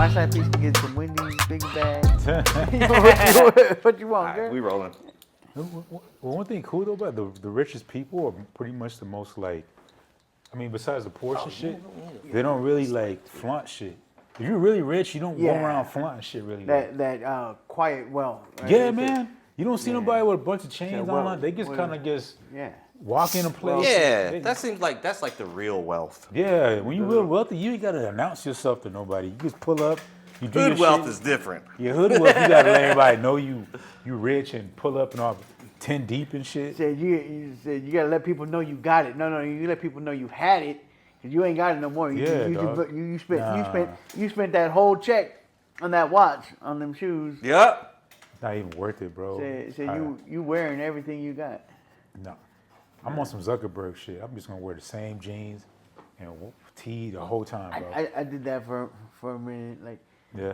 My side piece can get some Wendy's, big bag. What you want, girl? We rolling. Well, one thing cool though about the richest people are pretty much the most like, I mean, besides the Porsche shit, they don't really like flaunt shit. If you're really rich, you don't go around flaunting shit really. That quiet wealth. Right? Yeah, man. You don't see nobody with a bunch of chains well, on. They just kind of just yeah. walk in a place. Yeah, that seems like that's like the real wealth. Yeah, when you're real wealthy, you ain't gotta announce yourself to nobody. You just pull up. You do Hood your wealth shit. is different. Your hood wealth, you gotta let everybody know you rich and pull up and all 10 deep and shit. You said you gotta let people know you got it. No, you let people know you had it, cause you ain't got it no more. You spent that whole check on that watch, on them shoes. Yep. Not even worth it, bro. You wearing everything you got. No. I'm on some Zuckerberg shit. I'm just gonna wear the same jeans and tee the whole time, bro. I did that for a minute, like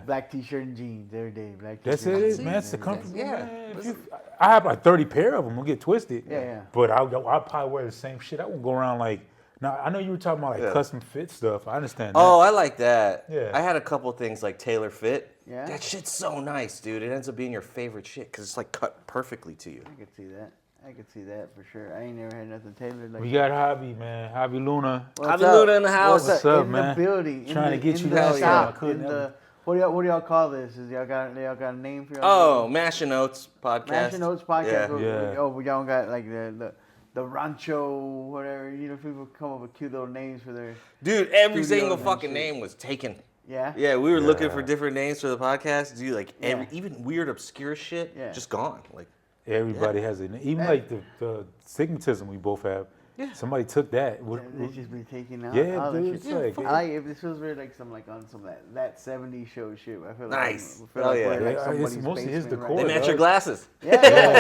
black t-shirt and jeans every day. That's it, man. It's the comfortable. Yeah. Man. I have like 30 pair of them. Don't get twisted. Yeah. But I'll probably wear the same shit. I won't go around like. Now I know you were talking about like custom fit stuff. I understand that. Oh, I like that. Yeah. I had a couple things like tailor fit. Yeah. That shit's so nice, dude. It ends up being your favorite shit because it's like cut perfectly to you. I could see that for sure. I ain't never had nothing tailored like We got Javi, man. Javi Luna. Javi Luna in the house. What's up, in man? the building. Trying to get you the that shop. shop. What do y'all call this? Is y'all got a name for y'all? Oh, Mash Oats podcast. Mash Oats podcast. Yeah. Oh, we y'all got like the rancho, whatever. You know, people come up with cute little names for their. Dude, every studio single and fucking shit. name was taken. Yeah. Yeah, we were looking for different names for the podcast. Dude, like even weird, obscure shit, just gone. Like Everybody has it. Even like the stigmatism we both have. Yeah. Somebody took that. They just be taking out. Yeah, all dude. that shit. I like it. This feels very like some like on some that 70s show shit. I feel like Nice. I feel like yeah. we're like It's somebody's mostly his basement decor. They right match now. your glasses. Yeah,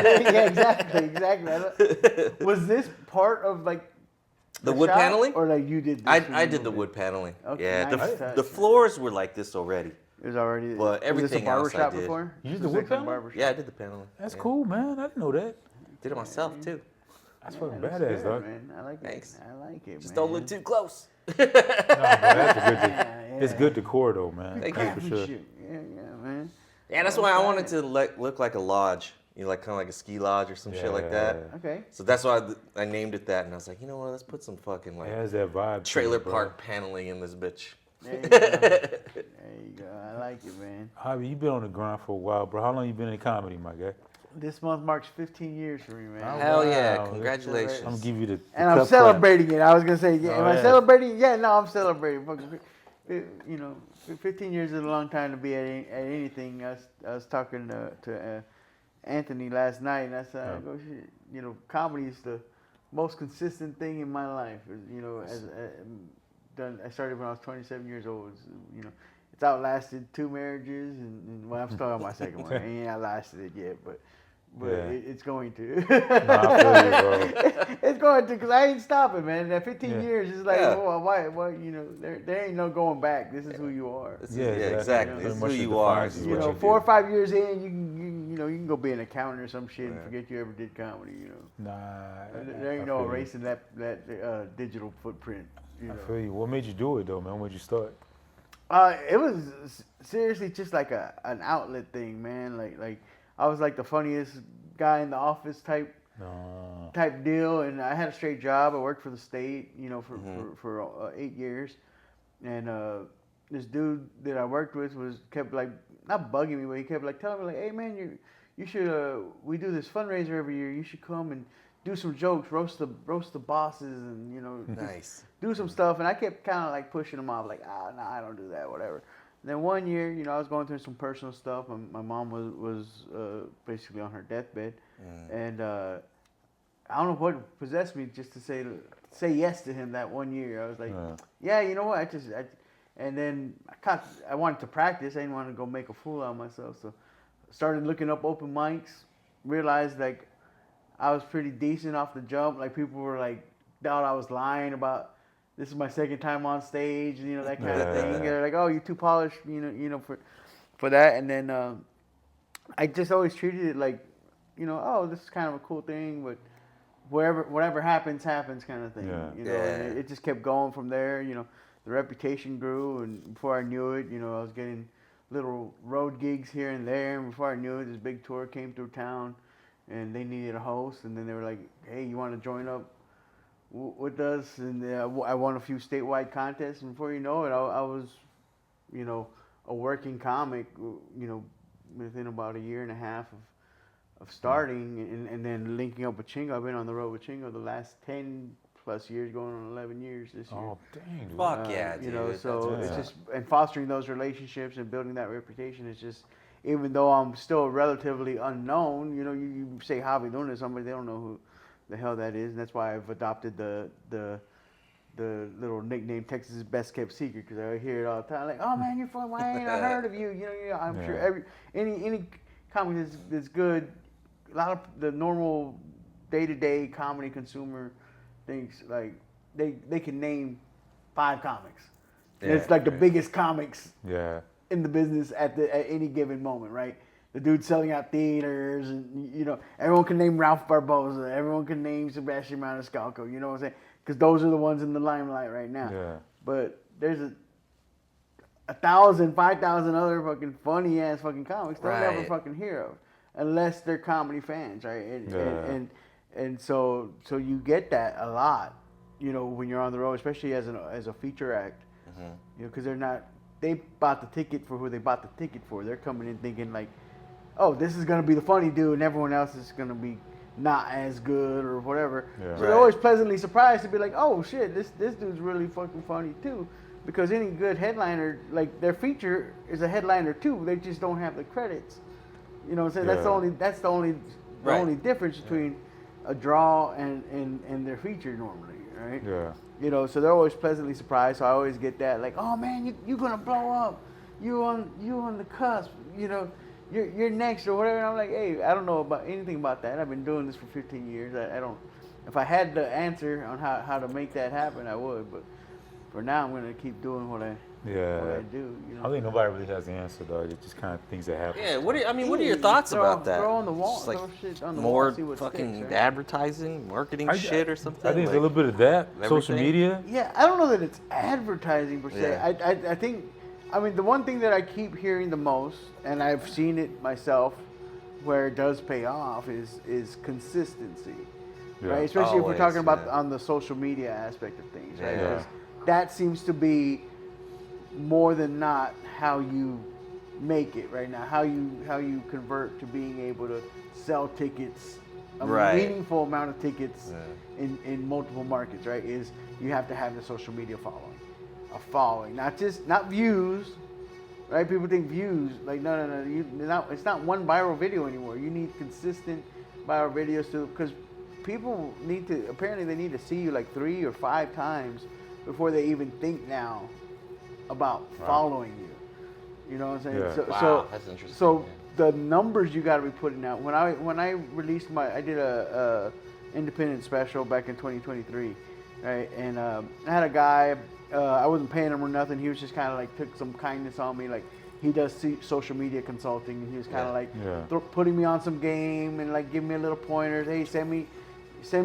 exactly. Was this part of like The wood shop, paneling? or like you did? This I did the wood paneling. Okay, Yeah, nice. the floors were like this already. It was already. But everything was else this a barber I shop did. before? You did the wood paneling? Barbershop? Yeah, I did the paneling. That's Yeah. cool, man. I didn't know that. Did it myself too. That's fucking That's badass, good, dog. man. I like it. Thanks. I like it. Just man. don't look too close. Nah, bro, that's a good. Yeah, It's good decor though, man. Thank That's you. for sure. Shit. Yeah, man. Yeah, that's why I wanted to look like a lodge. You know, like kind of like a ski lodge or some shit like that. Okay. So that's why I named it that, and I was like, you know what? Let's put some fucking like It has that vibe. to trailer it, bro. park paneling in this bitch. There you go. There you go. I like it, man. Javi, you been on the grind for a while, bro. How long you been in comedy, my guy? This month marks 15 years for me, man. Hell yeah! Wow. Congratulations. I'm gonna give you the And I'm cup celebrating it. I was gonna say, am I yeah. celebrating? Yeah, no, I'm celebrating. Fucking, you know, 15 years is a long time to be at anything. I was talking to Anthony last night, and I said, I go, shit, you know, comedy is the most consistent thing in my life. You know, I started when I was 27 years old. You know, it's outlasted 2 marriages, and well, I'm still on my second one. I ain't outlasted it yet, but it's going to. Nah, I feel you, bro. It's going to, because I ain't stopping, man. That 15 years is like, Yeah. well, why, you know, there ain't no going back. This is who you are. Yeah, exactly. Pretty This is much who it you are. defines This is you. You what know, you 4 or do. 5 years in, you know, you can go be an accountant or some shit and forget you ever did comedy. You know, Nah, there ain't I no feel you. erasing that digital footprint. You know, I feel you. What made you do it though, man? When would you start? it was seriously just like an outlet thing, man. Like I was like the funniest guy in the office type deal, and I had a straight job. I worked for the state, you know, for 8 years, and this dude that I worked with kept like not bugging me, but he kept like telling me like, hey man, you should we do this fundraiser every year. You should come and do some jokes, roast the bosses, and you know, Nice. do some stuff. And I kept kind of like pushing him off, like, no, I don't do that, whatever. And then one year, you know, I was going through some personal stuff. My mom was basically on her deathbed, and I don't know what possessed me just to say yes to him that one year. I was like, yeah, you know what? And then I wanted to practice. I didn't want to go make a fool out of myself, so I started looking up open mics. Realized like I was pretty decent off the jump. Like people were like thought I was lying about this is my second time on stage, you know, that kind of thing. They're like, oh, you're too polished, you know, for that. And then I just always treated it like, you know, oh, this is kind of a cool thing, but whatever happens kind of thing. Yeah. You know, and it just kept going from there. You know, the reputation grew, and before I knew it, you know, I was getting little road gigs here and there. And before I knew it, this big tour came through town, and they needed a host. And then they were like, "Hey, you want to join up with us?" And I won a few statewide contests. And before you know it, I was, you know, a working comic. You know, within about a year and a half of starting, and then linking up with Chingo. I've been on the road with Chingo the last 10 plus years, going on 11 years this year. Oh, dang. Dude. Fuck yeah, dude. You know, so That's it's just, and fostering those relationships and building that reputation is just, even though I'm still relatively unknown, you know, you say Javi Luna, somebody, they don't know who the hell that is, and that's why I've adopted the little nickname Texas' Best Kept Secret, because I hear it all the time, like, oh man, you're from, why ain't I heard of you? You know, I'm sure any comic that's good, a lot of the normal day-to-day comedy consumer thinks like they can name 5 comics. And it's like the biggest comics in the business at any given moment, right? The dude selling out theaters, and you know, everyone can name Ralph Barbosa, everyone can name Sebastian Maniscalco, you know what I'm saying? Because those are the ones in the limelight right now. Yeah. But there's 1,000, 5,000 other fucking funny ass fucking comics they'll never fucking hear of, unless they're comedy fans, right? And so you get that a lot, you know, when you're on the road, especially as a feature act, you know, because they bought the ticket for who they bought the ticket for. They're coming in thinking like, oh, this is gonna be the funny dude, and everyone else is gonna be not as good or whatever. So they're always pleasantly surprised to be like, oh shit, this dude's really fucking funny too. Because any good headliner, like their feature is a headliner too. They just don't have the credits. You know what I'm saying? That's the only difference between a draw and their feature normally, right? Yeah. You know, so they're always pleasantly surprised. So I always get that, like, oh man, you're gonna blow up. You on the cusp. You know, you're next or whatever. And I'm like, hey, I don't know about anything about that. I've been doing this for 15 years. I don't. If I had the answer on how to make that happen, I would. But for now, I'm gonna keep doing what I do. You know? I think nobody really has the answer though. It's just kind of things that happen. Yeah. What are your thoughts about that? Throw on the wall. Just like throw shit on the more wall. See what fucking sticks, right? advertising, marketing shit or something. I think like, it's a little bit of that. Social everything? media. Yeah, I don't know that it's advertising per se. Yeah. I think, I mean, the one thing that I keep hearing the most, and I've seen it myself, where it does pay off, is consistency, right? Especially if we're talking about on the social media aspect of things, right? Yeah. 'Cause that seems to be more than not how you make it right now. How you convert to being able to sell tickets, a meaningful amount of tickets in multiple markets, right? Is you have to have the social media following, not views, right? People think views, like no. It's not one viral video anymore. You need consistent viral videos because people apparently they need to see you like 3 or 5 times before they even think now about following you. You know what I'm saying? Yeah. Wow, that's interesting. So the numbers you got to be putting out. When I released I did a independent special back in 2023, right? And I had a guy. I wasn't paying him or nothing. He was just kind of like took some kindness on me. Like he does social media consulting, and he was kind of like putting me on some game and like giving me a little pointers. Hey, send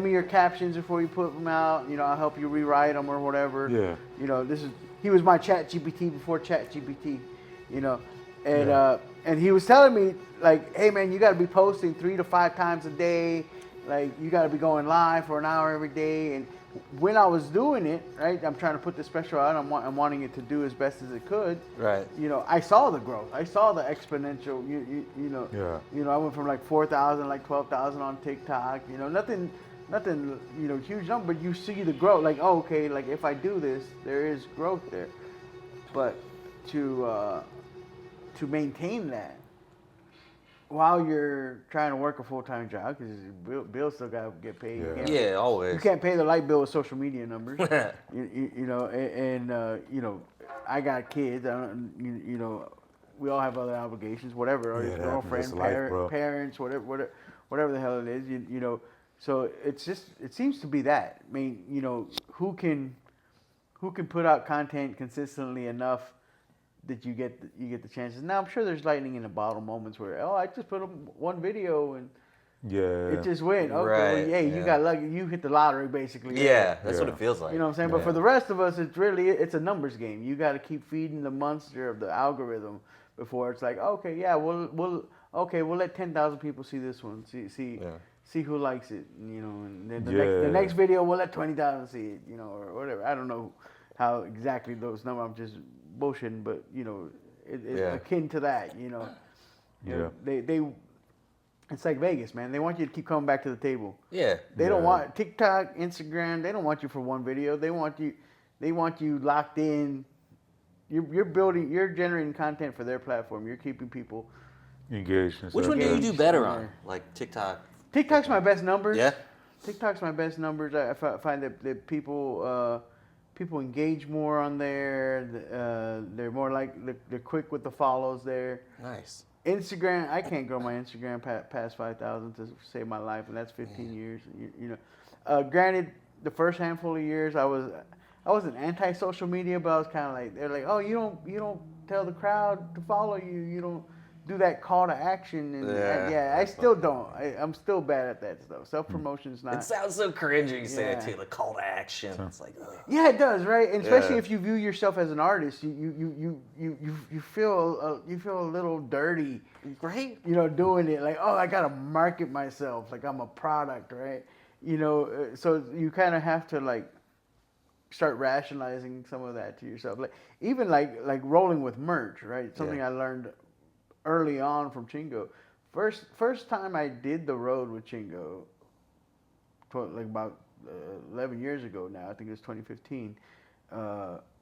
me your captions before you put them out. You know, I'll help you rewrite them or whatever. Yeah. You know, he was my ChatGPT before ChatGPT. You know, and he was telling me like, hey man, you got to be posting 3 to 5 times a day. Like you got to be going live for an hour every day. And when I was doing it, right, I'm trying to put the special out. I'm wanting it to do as best as it could. Right. You know, I saw the growth. I saw the exponential. You know. Yeah. You know, I went from like 4,000, like 12,000 on TikTok. You know, nothing. You know, huge number. But you see the growth. Like, oh, okay. Like if I do this, there is growth there. But to maintain that while you're trying to work a full-time job, because bills still got to get paid. Yeah, always. You can't pay the light bill with social media numbers. you know, and you know, I got kids. You know, we all have other obligations, whatever. Or girlfriend, parents, whatever the hell it is. You know, so it seems to be that. I mean, you know, who can put out content consistently enough that you get the chances. Now I'm sure there's lightning in a bottle moments where I just put up one video and Yeah. It just went. Okay, Right, well, hey, you got lucky. You hit the lottery, basically. Yeah, that's what Yeah. it feels like. You know what I'm saying? But for the rest of us, it's a numbers game. You got to keep feeding the monster of the algorithm before it's like, okay, yeah, we'll let 10,000 people see this one. See who likes it. You know, and then the next video we'll let 20,000 see it. You know, or whatever. I don't know how exactly those numbers. I'm just bullshitting, but you know, it's akin to that. You know, they. It's like Vegas, man. They want you to keep coming back to the table. Yeah. They don't want TikTok, Instagram. They don't want you for one video. They want you locked in. You're generating content for their platform. You're keeping people engaged. Which one do you do better on? Like TikTok? TikTok's my best numbers. Yeah. TikTok's my best numbers. I find that people engage more on there. They're more they're quick with the follows there. Nice. Instagram, I can't grow my Instagram past 5,000 to save my life, and that's 15 years. You know, granted, the first handful of years I wasn't anti-social media, but I was kind of like, they're like, oh, you don't tell the crowd to follow you. You don't do that call to action. And I still don't. I'm still bad at that stuff. Self-promotion's not. It sounds so cringy you say that too, like call to action. It's like, ugh. Yeah, it does, right? And especially if you view yourself as an artist, you feel a little dirty, right? You know, doing it like, oh, I gotta market myself like I'm a product, right? You know, so you kind of have to like start rationalizing some of that to yourself, like even like rolling with merch, right? Something I learned early on from Chingo. First time I did the road with Chingo, like about 11 years ago now, I think it was 2015,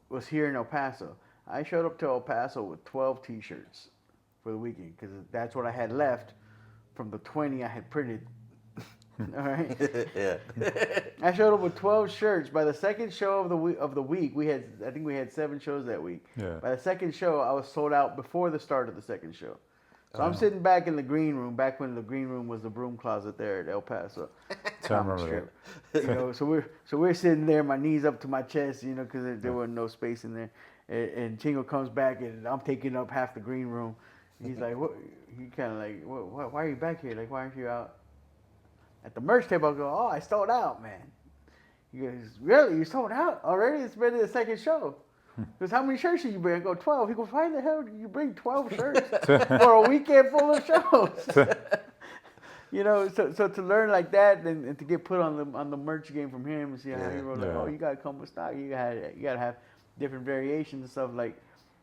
was here in El Paso. I showed up to El Paso with 12 t-shirts for the weekend because that's what I had left from the 20 I had printed. All right. Yeah. I showed up with 12 shirts. By the second show of the week, I think we had 7 shows that week. Yeah. By the second show, I was sold out before the start of the second show. So I'm sitting back in the green room, back when the green room was the broom closet there at El Paso. I remember that. You know, so we're sitting there, my knees up to my chest, you know, because there wasn't no space in there. And Chingo comes back, and I'm taking up half the green room. He's like, what? He kind of like, why are you back here? Like, why aren't you out at the merch table? I go, oh, I sold out, man. He goes, really? You sold out already? It's been the second show. He goes, how many shirts did you bring? I go, 12. He goes, why the hell did you bring 12 shirts for a weekend full of shows? You know, so to learn like that and to get put on the merch game from him and see how he wrote, like, oh, you gotta come with stock. You gotta have different variations and stuff. Like,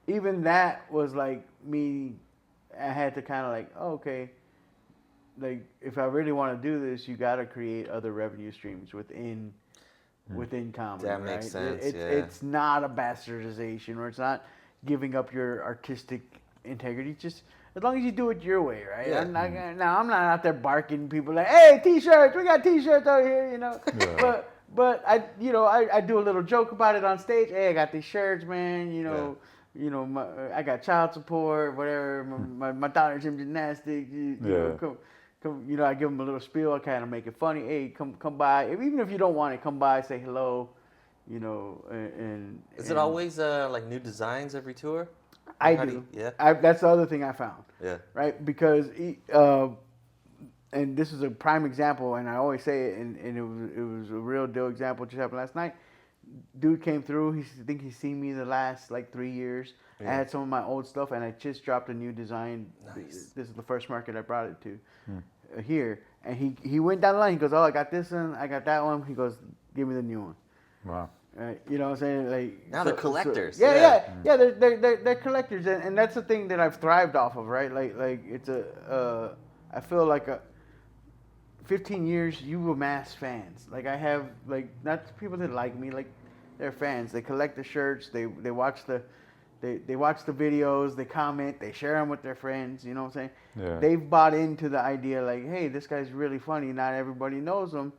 even that was like me. I had to kind of like, oh, okay. Like, if I really want to do this, you got to create other revenue streams within comedy. That makes sense. It's not a bastardization, or it's not giving up your artistic integrity. Just as long as you do it your way, right? Yeah. I'm not out there barking people like, "Hey, t-shirts! We got t-shirts out here," you know. Yeah. But I do a little joke about it on stage. Hey, I got these shirts, man. You know. You know, I got child support, whatever. My daughter's in gymnastics. You know, come. You know, I give them a little spiel. I kind of make it funny. Hey, come by. Even if you don't want it, come by, say hello. You know, and is it always like new designs every tour? I do. That's the other thing I found. Yeah. Right, because and this is a prime example, and I always say it, and it was a real deal example. Just happened last night. Dude came through. I think he's seen me the last like 3 years. Yeah. I had some of my old stuff, and I just dropped a new design. Nice. This is the first market I brought it to here. And he went down the line. He goes, "Oh, I got this one. I got that one." He goes, "Give me the new one." Wow. You know what I'm saying? Like, now they're collectors. They're collectors, and that's the thing that I've thrived off of, right? Like it's I feel like 15 years, you amass fans. Like, I have, like, not people that like me, like, they're fans. They collect the shirts. They watch the videos. They comment. They share them with their friends. You know what I'm saying? Yeah. They've bought into the idea, like, hey, this guy's really funny. Not everybody knows him.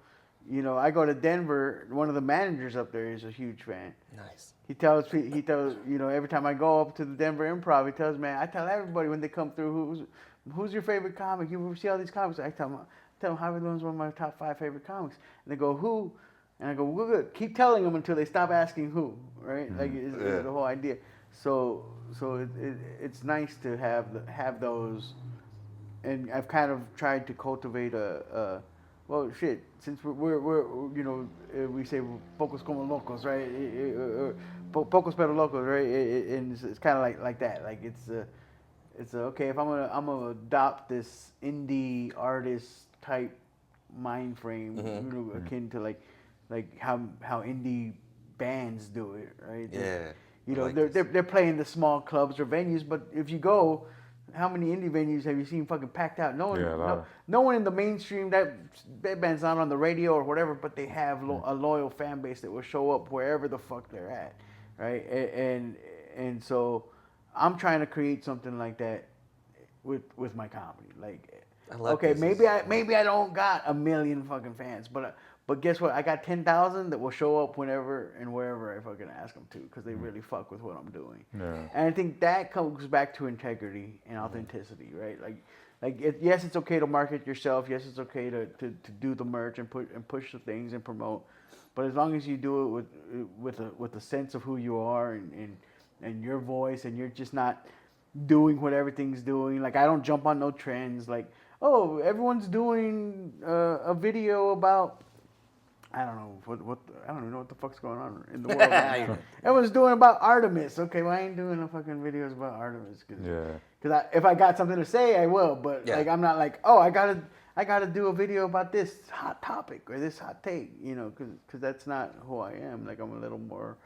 You know, I go to Denver. One of the managers up there is a huge fan. Nice. He tells you know, every time I go up to the Denver Improv, he tells me, I tell everybody when they come through, who's your favorite comic? You see all these comics. I tell them Javi Luna's one of my top 5 favorite comics. And they go, who? And I go, well, good. Keep telling them until they stop asking who, right? Like, it's the whole idea. So it's nice to have those I've kind of tried to cultivate well, shit. Since we're you know, we say pocos como locos, right? Pocos pero locos, right? And it's kind of like that. Like it's okay. If I'm gonna adopt this indie artist type mind frame, you know, akin to like how indie bands do it, right? Yeah. You know, like they're playing the small clubs or venues, but if you go, how many indie venues have you seen fucking packed out? No one in the mainstream that band's not on the radio or whatever, but they have a loyal fan base that will show up wherever the fuck they're at, right? And so I'm trying to create something like that with my comedy. Like, okay, maybe I don't got 1 million fucking fans, but guess what? I got 10,000 that will show up whenever and wherever I fucking ask them to, because they really fuck with what I'm doing. Yeah. And I think that comes back to integrity and authenticity, right? Yes, it's okay to market yourself. Yes, it's okay to do the merch and push the things and promote. But as long as you do it with a sense of who you are and your voice, and you're just not doing what everything's doing. Like, I don't jump on no trends. Like, oh, everyone's doing a video about, I don't know I don't even know what the fuck's going on in the world right now. Everyone's doing about Artemis. Okay, well, I ain't doing no fucking videos about Artemis. Because if I got something to say, I will. But like, I'm not like, oh, I gotta do a video about this hot topic or this hot take, you know, because that's not who I am. Like, I'm a little more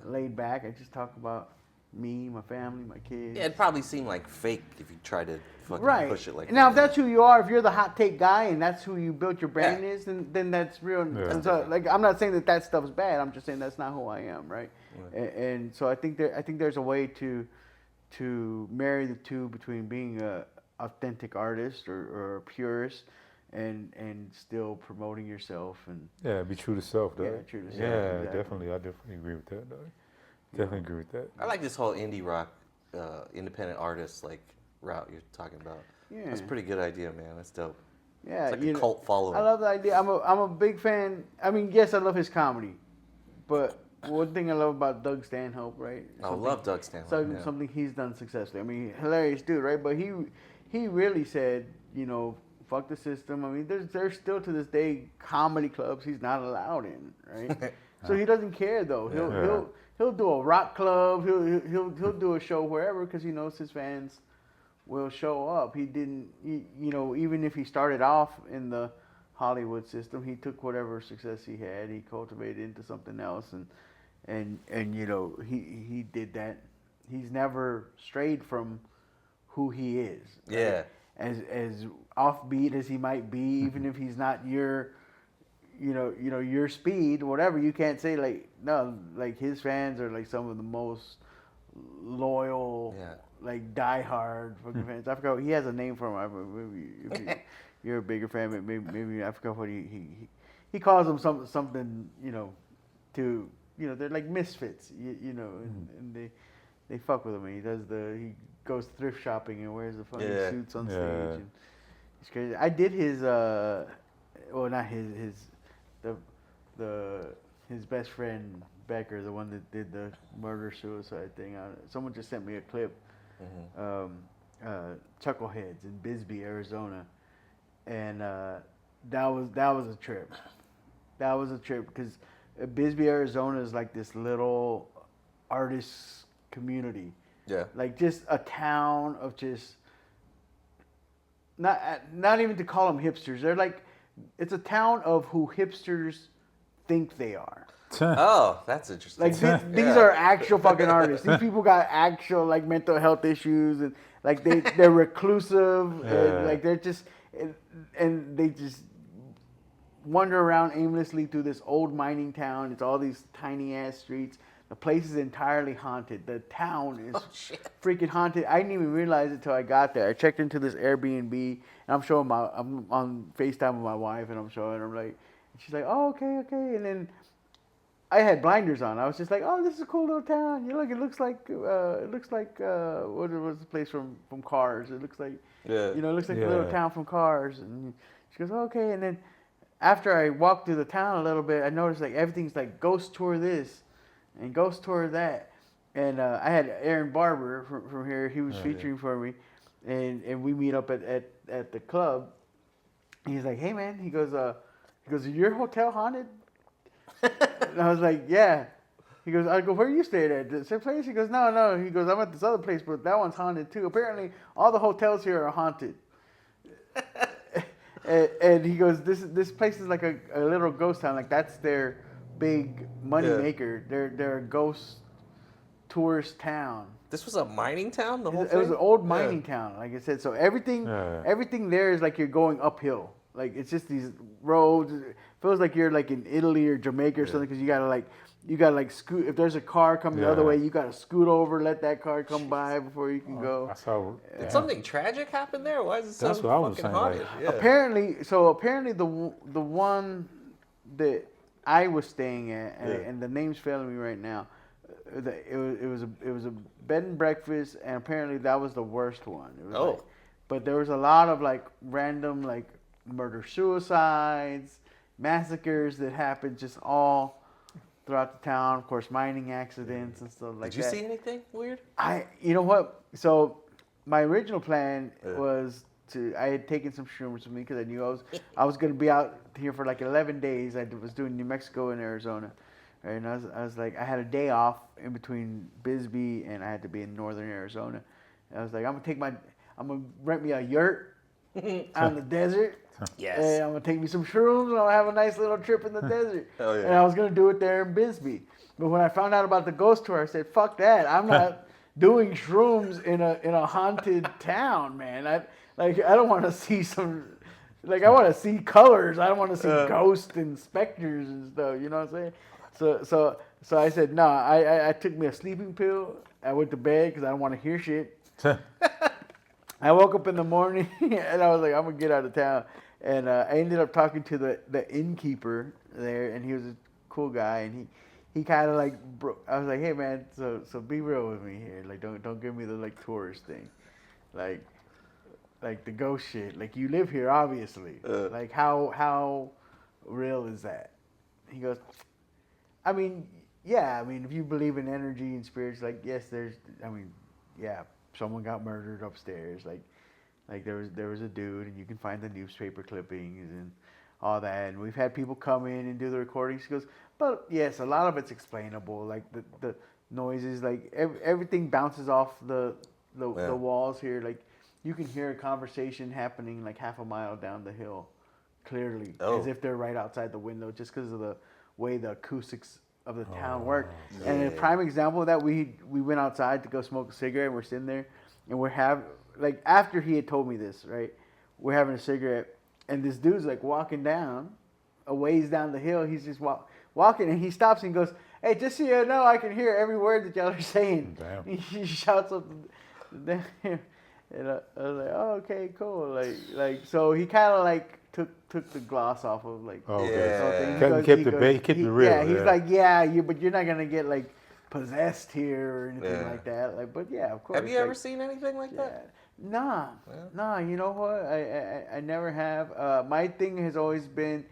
laid back. I just talk about me, my family, my kids. Yeah, it'd probably seem like fake if you try to fucking push it like that. Now, if that's who you are, if you're the hot take guy and that's who you built your brand is, then that's real. Yeah. So, like, I'm not saying that stuff's bad. I'm just saying that's not who I am, right? And so I think there's a way to marry the two between being a authentic artist or a purist and still promoting yourself and be true to self, though. Yeah, true to self. Yeah, Exactly. definitely. I definitely agree with that, though. Definitely agree with that. I like this whole indie rock, independent artist like route you're talking about. Yeah. That's a pretty good idea, man. That's dope. Yeah, It's like a cult following. I love the idea. I'm a big fan. I mean, yes, I love his comedy, but one thing I love about Doug Stanhope, right? I love Doug Stanhope. Something he's done successfully. I mean, hilarious dude, right? But he really said, you know, fuck the system. I mean, there's still to this day comedy clubs he's not allowed in, right? So he doesn't care though. He'll do a rock club. He'll do a show wherever because he knows his fans will show up. He didn't, you know, even if he started off in the Hollywood system, he took whatever success he had, he cultivated into something else, and you know, he did that. He's never strayed from who he is. Right? Yeah. As offbeat as he might be, even if he's not your your speed, whatever, you can't say like his fans are like some of the most loyal, like diehard fucking fans. I forgot, he has a name for them. Maybe if you're a bigger fan, maybe I forgot what he calls them something, you know, to, you know, they're like misfits, you know, and they fuck with him. And he goes thrift shopping and wears the fucking suits on stage. And it's crazy. I did his not his best friend Becker, the one that did the murder suicide thing. Someone just sent me a clip. Chuckleheads in Bisbee, Arizona, and that was a trip. That was a trip because Bisbee, Arizona is like this little artist community. Yeah. Like just a town of just not even to call them hipsters. They're like, it's a town of who hipsters think they are. Oh, that's interesting. Like these are actual fucking artists. These people got actual like mental health issues and like they're reclusive and like they're just and they just wander around aimlessly through this old mining town. It's all these tiny ass streets. The place is entirely haunted. The town is freaking haunted. I didn't even realize it till I got there. I checked into this Airbnb and I'm on FaceTime with my wife and I'm showing her. I'm like, and she's like, oh, okay. And then I had blinders on. I was just like, oh, this is a cool little town. You look, it looks like what was the place from Cars? It looks like, you know, it looks like a little town from Cars. And she goes, oh, okay. And then after I walked through the town a little bit, I noticed like everything's like ghost tour this and ghost tour that. And I had Aaron Barber from here. He was featuring for me. and we meet up at the club. He's like, hey man, he goes, is your hotel haunted? And I was like, yeah. He goes, I go, where you stayed at? The same place? He goes, no. He goes, I'm at this other place, but that one's haunted too. Apparently, all the hotels here are haunted. and he goes, this place is like a little ghost town. Like that's their big money maker. They're a ghost tourist town. This was a mining town. The whole It thing. was an old mining town, like I said. So everything there is like you're going uphill. Like it's just these roads. It feels like you're like in Italy or Jamaica or something because you gotta like scoot. If there's a car coming the other way, you gotta scoot over, let that car come by before you can go. I saw. Did something tragic happen there? Why is it so That's what I was fucking saying, haunted? like- Apparently the one that I was staying at, and the name's failing me right now. It was a bed and breakfast, and apparently that was the worst one. It was like, but there was a lot of like random like murder suicides, massacres that happened just all throughout the town. Of course, mining accidents and stuff like that. Did you see anything weird? You know what? So my original plan was I had taken some shrooms with me because I knew I was going to be out here for like 11 days. I was doing New Mexico and Arizona. Right? And I was like, I had a day off in between Bisbee and I had to be in northern Arizona. And I was like, I'm gonna rent me a yurt out in the desert. Yes. And I'm gonna take me some shrooms and I'll have a nice little trip in the desert. Hell yeah. And I was gonna do it there in Bisbee. But when I found out about the ghost tour, I said, fuck that. I'm not doing shrooms in a haunted town, man. I don't want to see I want to see colors. I don't want to see ghosts and specters and stuff. You know what I'm saying? So I said, no. I took me a sleeping pill. I went to bed because I don't want to hear shit. I woke up in the morning and I was like, I'm gonna get out of town. And I ended up talking to the innkeeper there, and he was a cool guy, and he kind of like I was like, hey man, so be real with me here. Like don't give me the like tourist thing, like the ghost shit. Like you live here, obviously. Like how real is that? He goes, I mean, yeah. I mean, if you believe in energy and spirits, like yes, someone got murdered upstairs. Like there was a dude, and you can find the newspaper clippings and all that. And we've had people come in and do the recordings. He goes, but yes, a lot of it's explainable. Like the noises, like everything bounces off the walls here. Like you can hear a conversation happening like half a mile down the hill, clearly, as if they're right outside the window, just because of the way the acoustics of the town work. Yeah. And a prime example of that, we went outside to go smoke a cigarette, and we're sitting there, and like after he had told me this, right, we're having a cigarette, and this dude's like walking down, a ways down the hill. He's just walking, and he stops and goes, "Hey, just so you know, I can hear every word that y'all are saying." Damn. He shouts up, and I was like, "Oh, okay, cool." Like so he kind of like took the gloss off of like. Oh, okay. Yeah. Kept the real. Yeah, he's like, but you're not gonna get like possessed here or anything like that. Like, but yeah, of course. Have you ever seen anything like that? Nah. You know what? I never have. My thing has always been,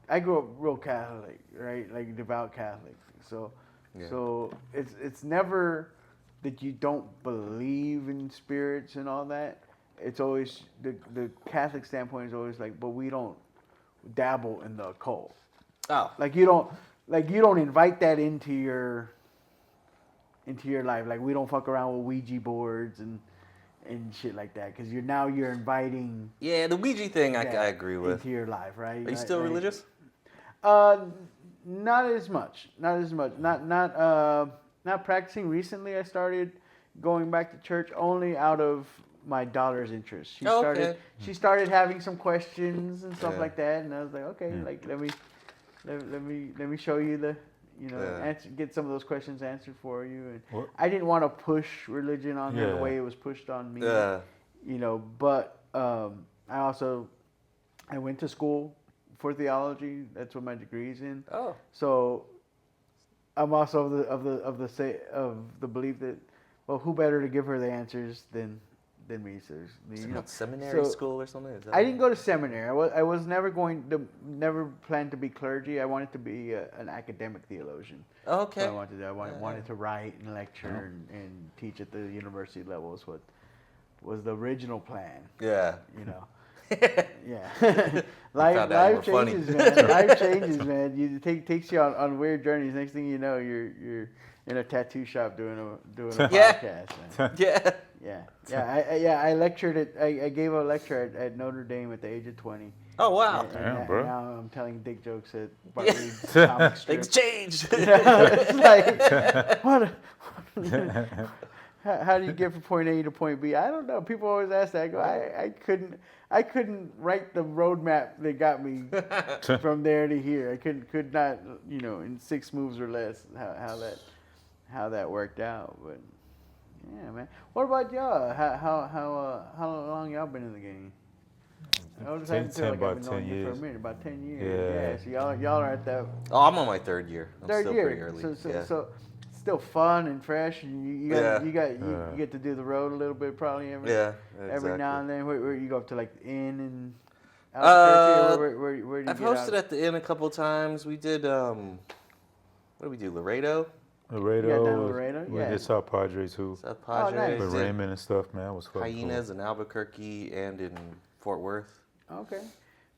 I grew up real Catholic, right? Like devout Catholic. So it's never that you don't believe in spirits and all that. It's always the Catholic standpoint is always like, but we don't dabble in the occult. Oh, like you don't invite that into your life. Like we don't fuck around with Ouija boards and shit like that because you're inviting. Yeah, the Ouija thing I agree with. Into your life, right? Are you still religious? Not as much. Not practicing. Recently, I started going back to church only out of my daughter's interest. She started having some questions and stuff like that, and I was like, okay, like let me show you the, get some of those questions answered for you. And I didn't want to push religion on her the way it was pushed on me. But I went to school for theology. That's what my degree's in. Oh. So I'm also of the belief that, well, who better to give her the answers than me? So, seminary school or something? I didn't go to seminary. I was never planned to be clergy. I wanted to be an academic theologian. Oh, okay. So I wanted to write and lecture and teach at the university level is what was the original plan. Yeah. You know. Yeah. life changes, man. Life changes, man. Takes you on weird journeys. Next thing you know, you're in a tattoo shop doing a podcast, man. Yeah. I lectured I gave a lecture at Notre Dame at the age of 20. Oh wow. And bro. now I'm telling dick jokes at Bart Reed's comic strip. Things change. It's like what? How do you get from point A to point B? I don't know. People always ask that. I go, I couldn't write the roadmap that got me from there to here. I could not, in 6 moves or less, how that worked out. But yeah, man. What about y'all? How long y'all been in the game? About 10 years. For a minute, about 10 years. Yeah. So y'all are at that. Oh, I'm on my 3rd year. I'm Third still year. pretty early. So still fun and fresh, and you get to do the road a little bit probably every now and then. Where you go up to like the inn and Albuquerque, where do you I've get hosted out? at the inn a couple of times. We did what did we do? Laredo. Laredo. We did South Padre too. South Padre. nice. With Raymond and stuff, man. It was fun. Hyenas in Albuquerque and in Fort Worth. Okay,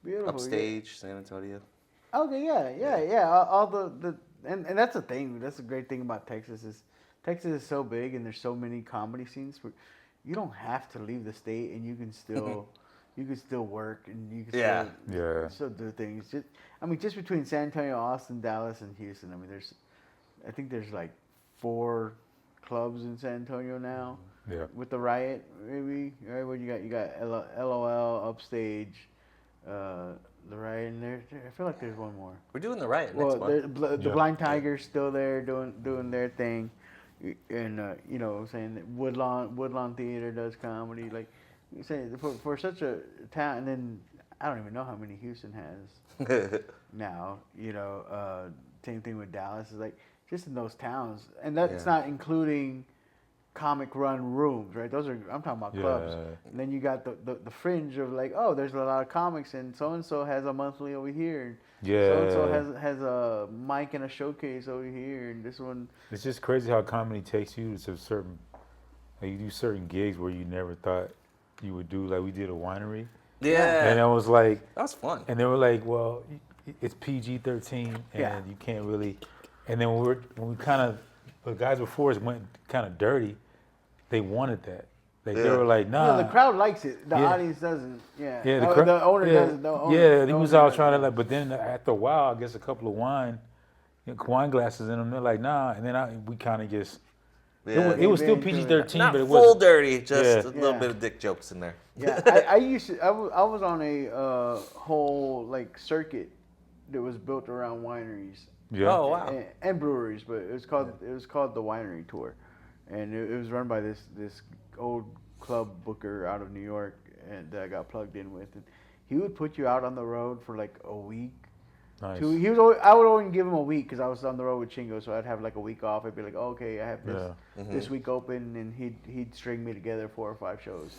beautiful. Upstage, San Antonio. Okay, yeah. All the and that's the thing. That's the great thing about Texas is so big and there's so many comedy scenes where you don't have to leave the state and you can still work and you can still do things. Just between San Antonio, Austin, Dallas, and Houston. I think there's like 4 clubs in San Antonio now. Yeah. With the Riot, maybe, right? What you got LOL, Upstage, the Riot, and there. I feel like there's one more. We're doing the Riot next month. The Blind Tiger's still there doing their thing, and what I'm saying, Woodlawn Theater does comedy. Like you say, for such a town, and then I don't even know how many Houston has now. Same thing with Dallas. Is like just in those towns, and that's not including comic run rooms, right? I'm talking about clubs. And then you got the fringe of like, oh, there's a lot of comics and so has a monthly over here. So has a mic and a showcase over here, and this one. It's just crazy how comedy takes you to certain, like you do certain gigs where you never thought you would do. Like we did a winery. Yeah. And it was like. That was fun. And they were like, well, it's PG-13 and you can't really. And then when we kind of, the guys before us went kind of dirty. They wanted that. Like they were like, nah. The crowd likes it. The audience doesn't. Yeah. The owner doesn't. He was all trying to like, but then after a while, I guess a couple of wine glasses in them. They're like, nah. And then we kind of just. Yeah. It was still PG-13, not but it full wasn't dirty. Just a little bit of dick jokes in there. Yeah. I was on a whole like circuit that was built around wineries. Yeah. Oh wow. And breweries, but it was called the Winery Tour. And it was run by this old club booker out of New York, and that I got plugged in with. And he would put you out on the road for like a week. Nice. I would only give him a week because I was on the road with Chingo, so I'd have like a week off. I'd be like, okay, I have this week open, and he'd string me together 4 or 5 shows.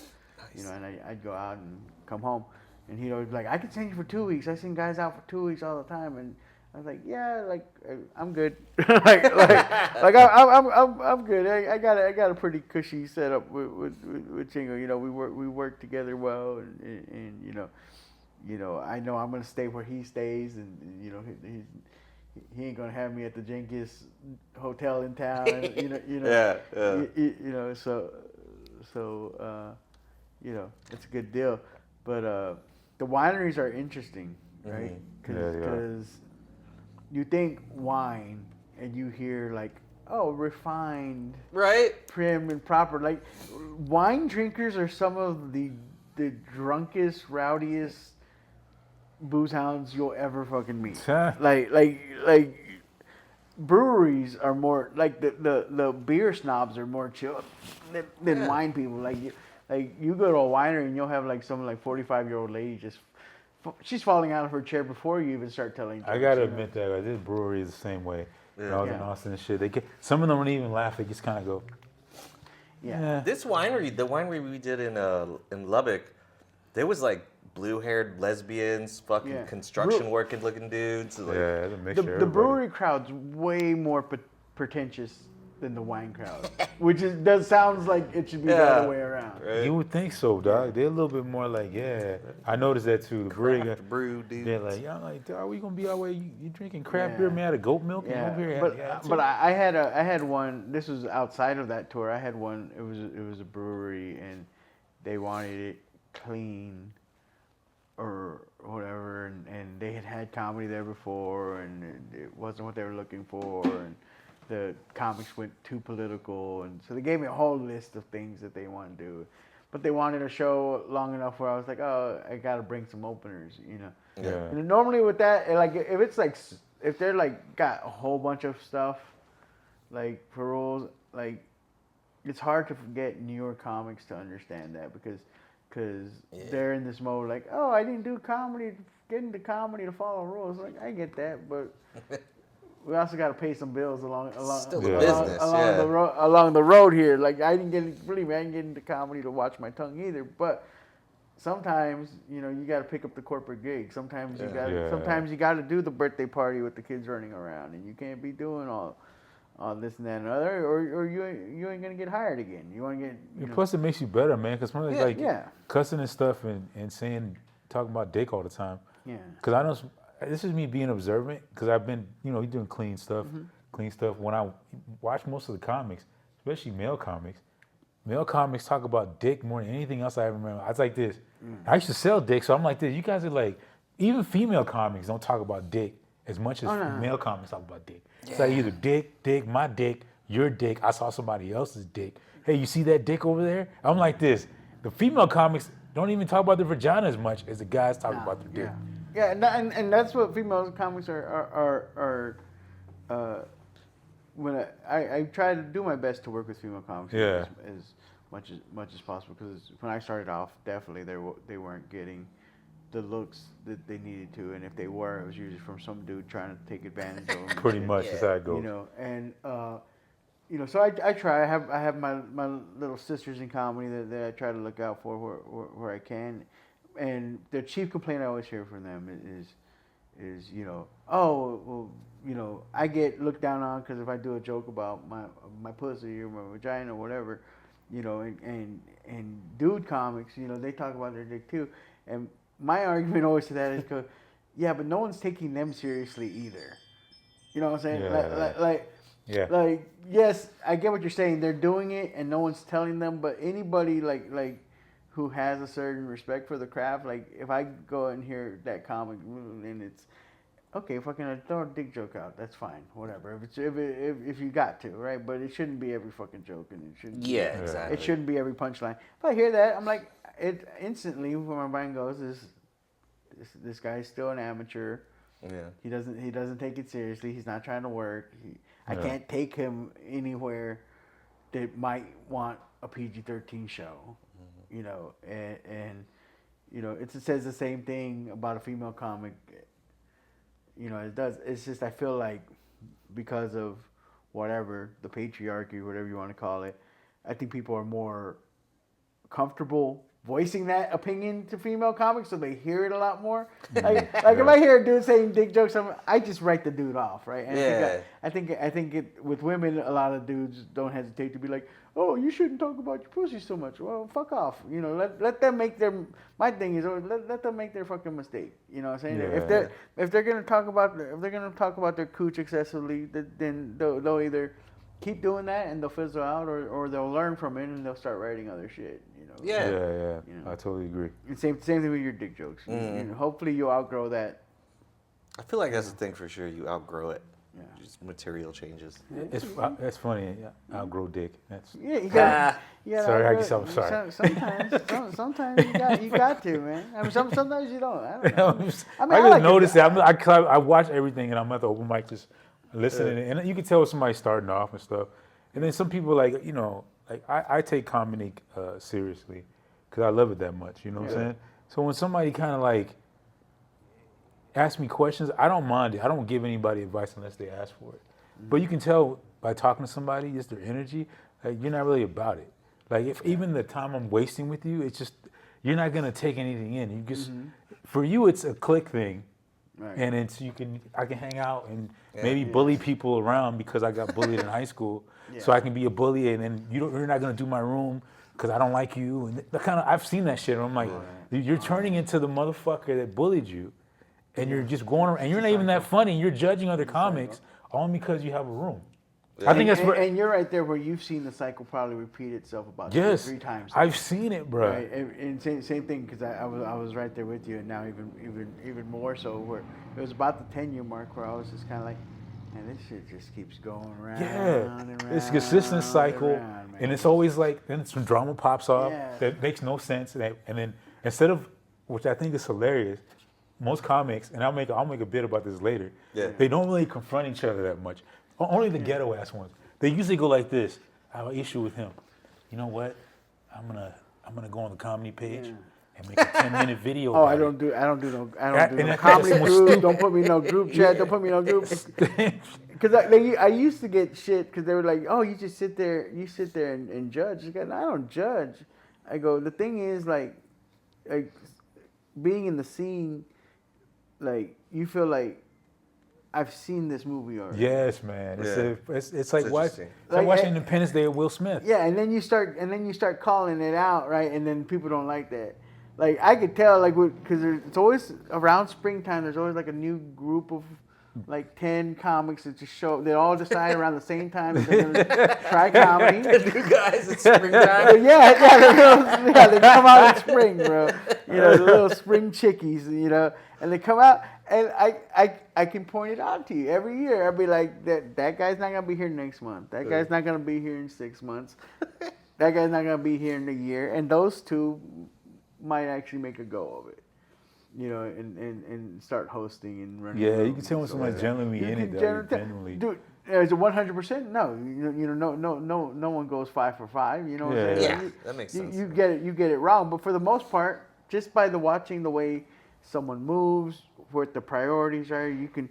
Nice. And I'd go out and come home, and he'd always be like, I can send you for 2 weeks. I send guys out for 2 weeks all the time, and I was like, yeah, like I'm good. I'm good. I got a pretty cushy setup with Chingo. We work together well, and I know I'm gonna stay where he stays, and he ain't gonna have me at the Jenkins hotel in town. It's a good deal. But the wineries are interesting, right? Because you think wine and you hear like, oh, refined, right, prim and proper. Like wine drinkers are some of the drunkest, rowdiest booze hounds you'll ever fucking meet. like breweries are more like the beer snobs are more chill than wine people. Like you go to a winery and you'll have like some like 45-year-old lady just. She's falling out of her chair before you even start telling jokes. I gotta admit that this brewery is the same way. When I was in Austin and shit, some of them don't even laugh. They just kind of go. Yeah. This winery, the winery we did in Lubbock, there was like blue-haired lesbians, fucking construction working looking dudes. Like, the mixture. The brewery crowd's way more pretentious than the wine crowd, which does sounds like it should be the other way around. Right. You would think so, dog. They're a little bit more like, yeah. I noticed that too. The brewing, Craft brew, dude. they're like, yeah, I'm like, dog, we gonna be our way. You drinking craft Yeah. beer made out of goat milk? And over here, But I had one. This was outside of that tour. I had one. It was a brewery, and they wanted it clean, or whatever, and they had comedy there before, and it wasn't what they were looking for, and the comics went too political, and so they gave me a whole list of things that they wanted to do, but they wanted a show long enough where I was like, oh, I gotta bring some openers, you know. Yeah. And normally with that, like if it's like if they're like got a whole bunch of stuff, like for rules, like it's hard to get newer comics to understand that because they're in this mode like, oh, I didn't do comedy, get into comedy to follow rules. Like I get that, but we also got to pay some bills along the road here. Like I didn't get into comedy to watch my tongue either. But sometimes you got to pick up the corporate gig. Sometimes you got to do the birthday party with the kids running around, and you can't be doing all this and that and other, or you ain't gonna get hired again. You want to get. Plus, it makes you better, man. Because cussing and stuff and talking about dick all the time. Yeah. Because I know. This is me being observant because I've been, you're doing clean stuff. When I watch most of the comics, especially male comics talk about dick more than anything else I ever remember. I was like this. I used to sell dick, so I'm like this. You guys are like, even female comics don't talk about dick as much as male comics talk about dick. Yeah. It's like either dick, my dick, your dick. I saw somebody else's dick. Hey, you see that dick over there? I'm like this. The female comics don't even talk about their vagina as much as the guys talk about their dick. Yeah, and that's what female comics are when I try to do my best to work with female comics as much as possible, because when I started off, definitely they weren't getting the looks that they needed to, and if they were, it was usually from some dude trying to take advantage of them. Pretty much, that's how it goes. So I try. I have my little sisters in comedy that I try to look out for where I can. And the chief complaint I always hear from them is I get looked down on because if I do a joke about my pussy or my vagina or whatever, and dude comics, they talk about their dick too. And my argument always to that is, but no one's taking them seriously either. You know what I'm saying? Like yes, I get what you're saying. They're doing it and no one's telling them, but anybody like who has a certain respect for the craft, like if I go and hear that comic and it's okay, fucking throw a dick joke out, that's fine, whatever. If you got to, right? But it shouldn't be every fucking joke, and it shouldn't. Yeah, exactly. It shouldn't be every punchline. If I hear that, I'm like, it instantly where my mind goes is, this guy's still an amateur. Yeah. He doesn't take it seriously. He's not trying to work. I can't take him anywhere that might want a PG-13 show. And it says the same thing about a female comic. It does. It's just I feel like because of whatever, the patriarchy, whatever you want to call it, I think people are more comfortable voicing that opinion to female comics, so they hear it a lot more. Like if I hear a dude saying dick jokes, I just write the dude off, right? And I think with women, a lot of dudes don't hesitate to be like, oh, you shouldn't talk about your pussy so much. Well, fuck off. Let them make their. My thing is, let them make their fucking mistake. You know what I'm saying? Yeah. If they're gonna talk about their cooch excessively, then they'll either keep doing that and they'll fizzle out, or they'll learn from it and they'll start writing other shit. Yeah. I totally agree. And same thing with your dick jokes. Hopefully you'll outgrow that. I feel like that's the thing for sure. You outgrow it. Yeah. Just material changes. That's funny. Outgrow dick. That's you got. Sorry, I guess I'm sorry. Sometimes you got to, man. I mean, sometimes you don't. I don't know. I just noticed that. I watch everything, and I'm at the open mic just listening, and you can tell somebody's starting off and stuff. And then some people I take comedy seriously because I love it that much. You know what I'm saying? So when somebody kind of ask me questions, I don't mind it. I don't give anybody advice unless they ask for it. But you can tell by talking to somebody, just their energy, you're not really about it. If even the time I'm wasting with you, it's just you're not gonna take anything in. You just for you, it's a click thing, and I can hang out and maybe bully people around because I got bullied in high school. so I can be a bully, and then you're not gonna do my room because I don't like you. And the kind of I've seen that shit. And I'm like, you're turning into the motherfucker that bullied you, and you're just going around, and you're not even that funny. You're judging other comics only because you have a room. Yeah. I think that's and you're right there where you've seen the cycle probably repeat itself about three times. I've seen it, bro. Right, and same thing because I was right there with you, and now even more so. Where it was about the 10-year mark where I was just kind of like, man, this shit just keeps going around. And round, it's a consistent cycle, and it's always like then some drama pops off that makes no sense, and then instead of, which I think is hilarious, most comics, and I'll make a bit about this later. Yeah. They don't really confront each other that much. Only the ghetto ass ones. They usually go like this. I have an issue with him. You know what? I'm gonna go on the comedy page and make a 10-minute video. Oh, I don't do no comedy more group. Don't put me in no group chat. Don't put me in no group. Because I used to get shit because they were like, oh, you just sit there and judge. I go, I don't judge. I go, the thing is like being in the scene, like you feel like I've seen this movie already. Yes, man. It's like interesting. watching Independence Day with Will Smith. Yeah, and then you start calling it out, right? And then people don't like that. Like I could tell, like because it's always around springtime. There's always like a new group of like 10 comics that just show. They all decide around the same time that they're gonna try comedy. You guys, it's springtime. They come out in spring, bro. You know, the little spring chickies. You know, and they come out. And I can point it out to you every year. I'll be like, that guy's not gonna be here next month. That guy's not gonna be here in 6 months. That guy's not gonna be here in a year. And those two might actually make a go of it, you know, and start hosting and running. Yeah, you can tell when somebody's genuinely in it. Genuinely. Dude, is it 100%? No, no one goes 5 for 5. You know what I'm saying? Yeah, that makes sense. You get it wrong, but for the most part, just by watching the way someone moves, what the priorities are, you can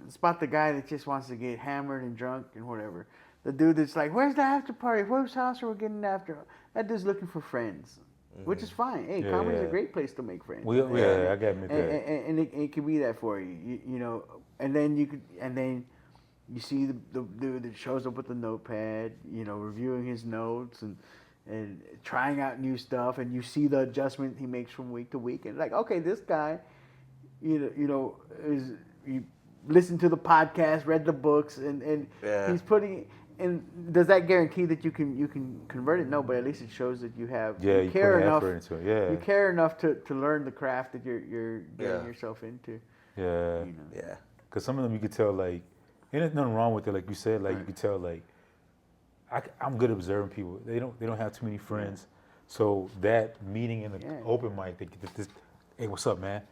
spot the guy that just wants to get hammered and drunk and whatever. The dude that's like, where's the after party? Whose house are we getting after? That dude's looking for friends, which is fine. Hey, comedy's a great place to make friends. I gotta admit that. And it can be that for you, you know. And then you see the dude that shows up with the notepad, you know, reviewing his notes and trying out new stuff, and you see the adjustment he makes from week to week, and like, okay, this guy, you know, is you listen to the podcast, read the books, and he's putting. And does that guarantee that you can convert it? No, but at least it shows that you have you care enough. You care enough to learn the craft that you're getting yourself into. Yeah. You know? Yeah. Because some of them you could tell like, ain't nothing wrong with it. Like you said, like you could tell like, I'm good at observing people. They don't have too many friends, so that meeting in the open mic, they get this. Hey, what's up, man?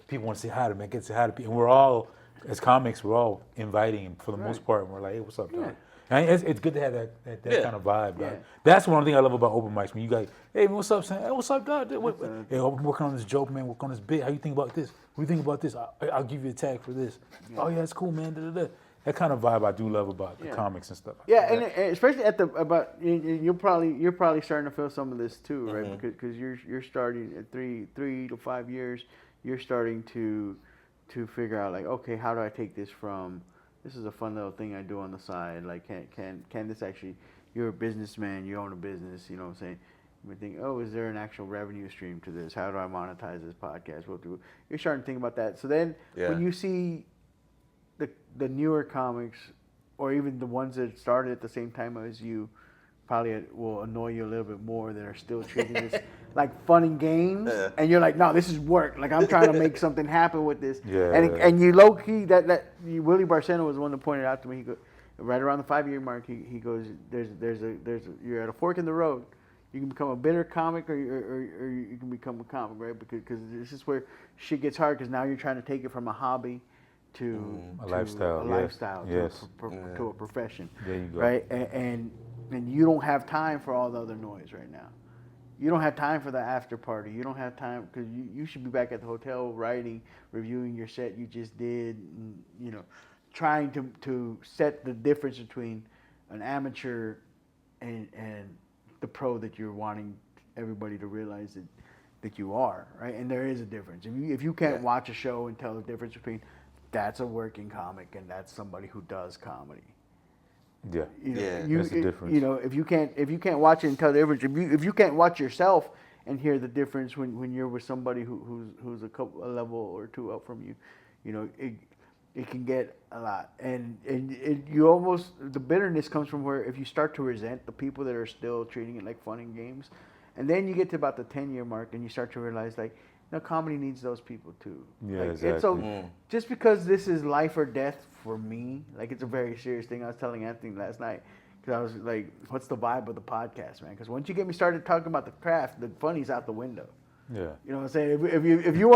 People want to say hi to me. Get to say hi to people, and we're all as comics, we're all inviting for the most part. And we're like, hey, what's up, dog? And it's good to have that kind of vibe. Yeah. That's one thing I love about open mics. When you guys, hey, what's up, son? Hey, what's up, dog? Hey, I'm working on this joke, man. Work on this bit. How you think about this? What do you think about this? I'll give you a tag for this. Yeah. Oh yeah, that's cool, man. Da-da-da. That kind of vibe I do love about the comics and stuff. Yeah, and especially you're probably starting to feel some of this too, right? Because you're starting at 3 to 5 years. You're starting to figure out like, okay, how do I take this from? This is a fun little thing I do on the side. Like, can this actually? You're a businessman. You own a business. You know what I'm saying? You would think, oh, is there an actual revenue stream to this? How do I monetize this podcast? You're starting to think about that. So then, when you see the newer comics, or even the ones that started at the same time as you, probably will annoy you a little bit more. That are still treating this like fun and games, and you're like, no, this is work. Like I'm trying to make something happen with this. And you low key Willie Barcena was the one that pointed out to me. He goes, right around the 5-year mark, he goes, there's you're at a fork in the road. You can become a bitter comic, or you can become a comic, right? Because this is where shit gets hard. Because now you're trying to take it from a hobby to a lifestyle, to a profession. There you go. Right, and you don't have time for all the other noise right now. You don't have time for the after party. You don't have time because you should be back at the hotel writing, reviewing your set you just did, and, you know, trying to set the difference between an amateur and the pro that you're wanting everybody to realize that you are, right? And there is a difference. If you can't watch a show and tell the difference between that's a working comic and that's somebody who does comedy. Yeah. You know, Yeah. That's the difference. You know, if you can't watch it and tell the difference, if you can't watch yourself and hear the difference when you're with somebody who's a level or two up from you, you know, it can get a lot, and you almost, the bitterness comes from where if you start to resent the people that are still treating it like fun and games, and then you get to about the 10-year mark and you start to realize like, no, comedy needs those people too. Yeah, like, exactly. It's so just because this is life or death for me, like it's a very serious thing. I was telling Anthony last night because I was like, what's the vibe of the podcast, man? Because once you get me started talking about the craft, the funny's out the window. Yeah. You know what I'm saying? If you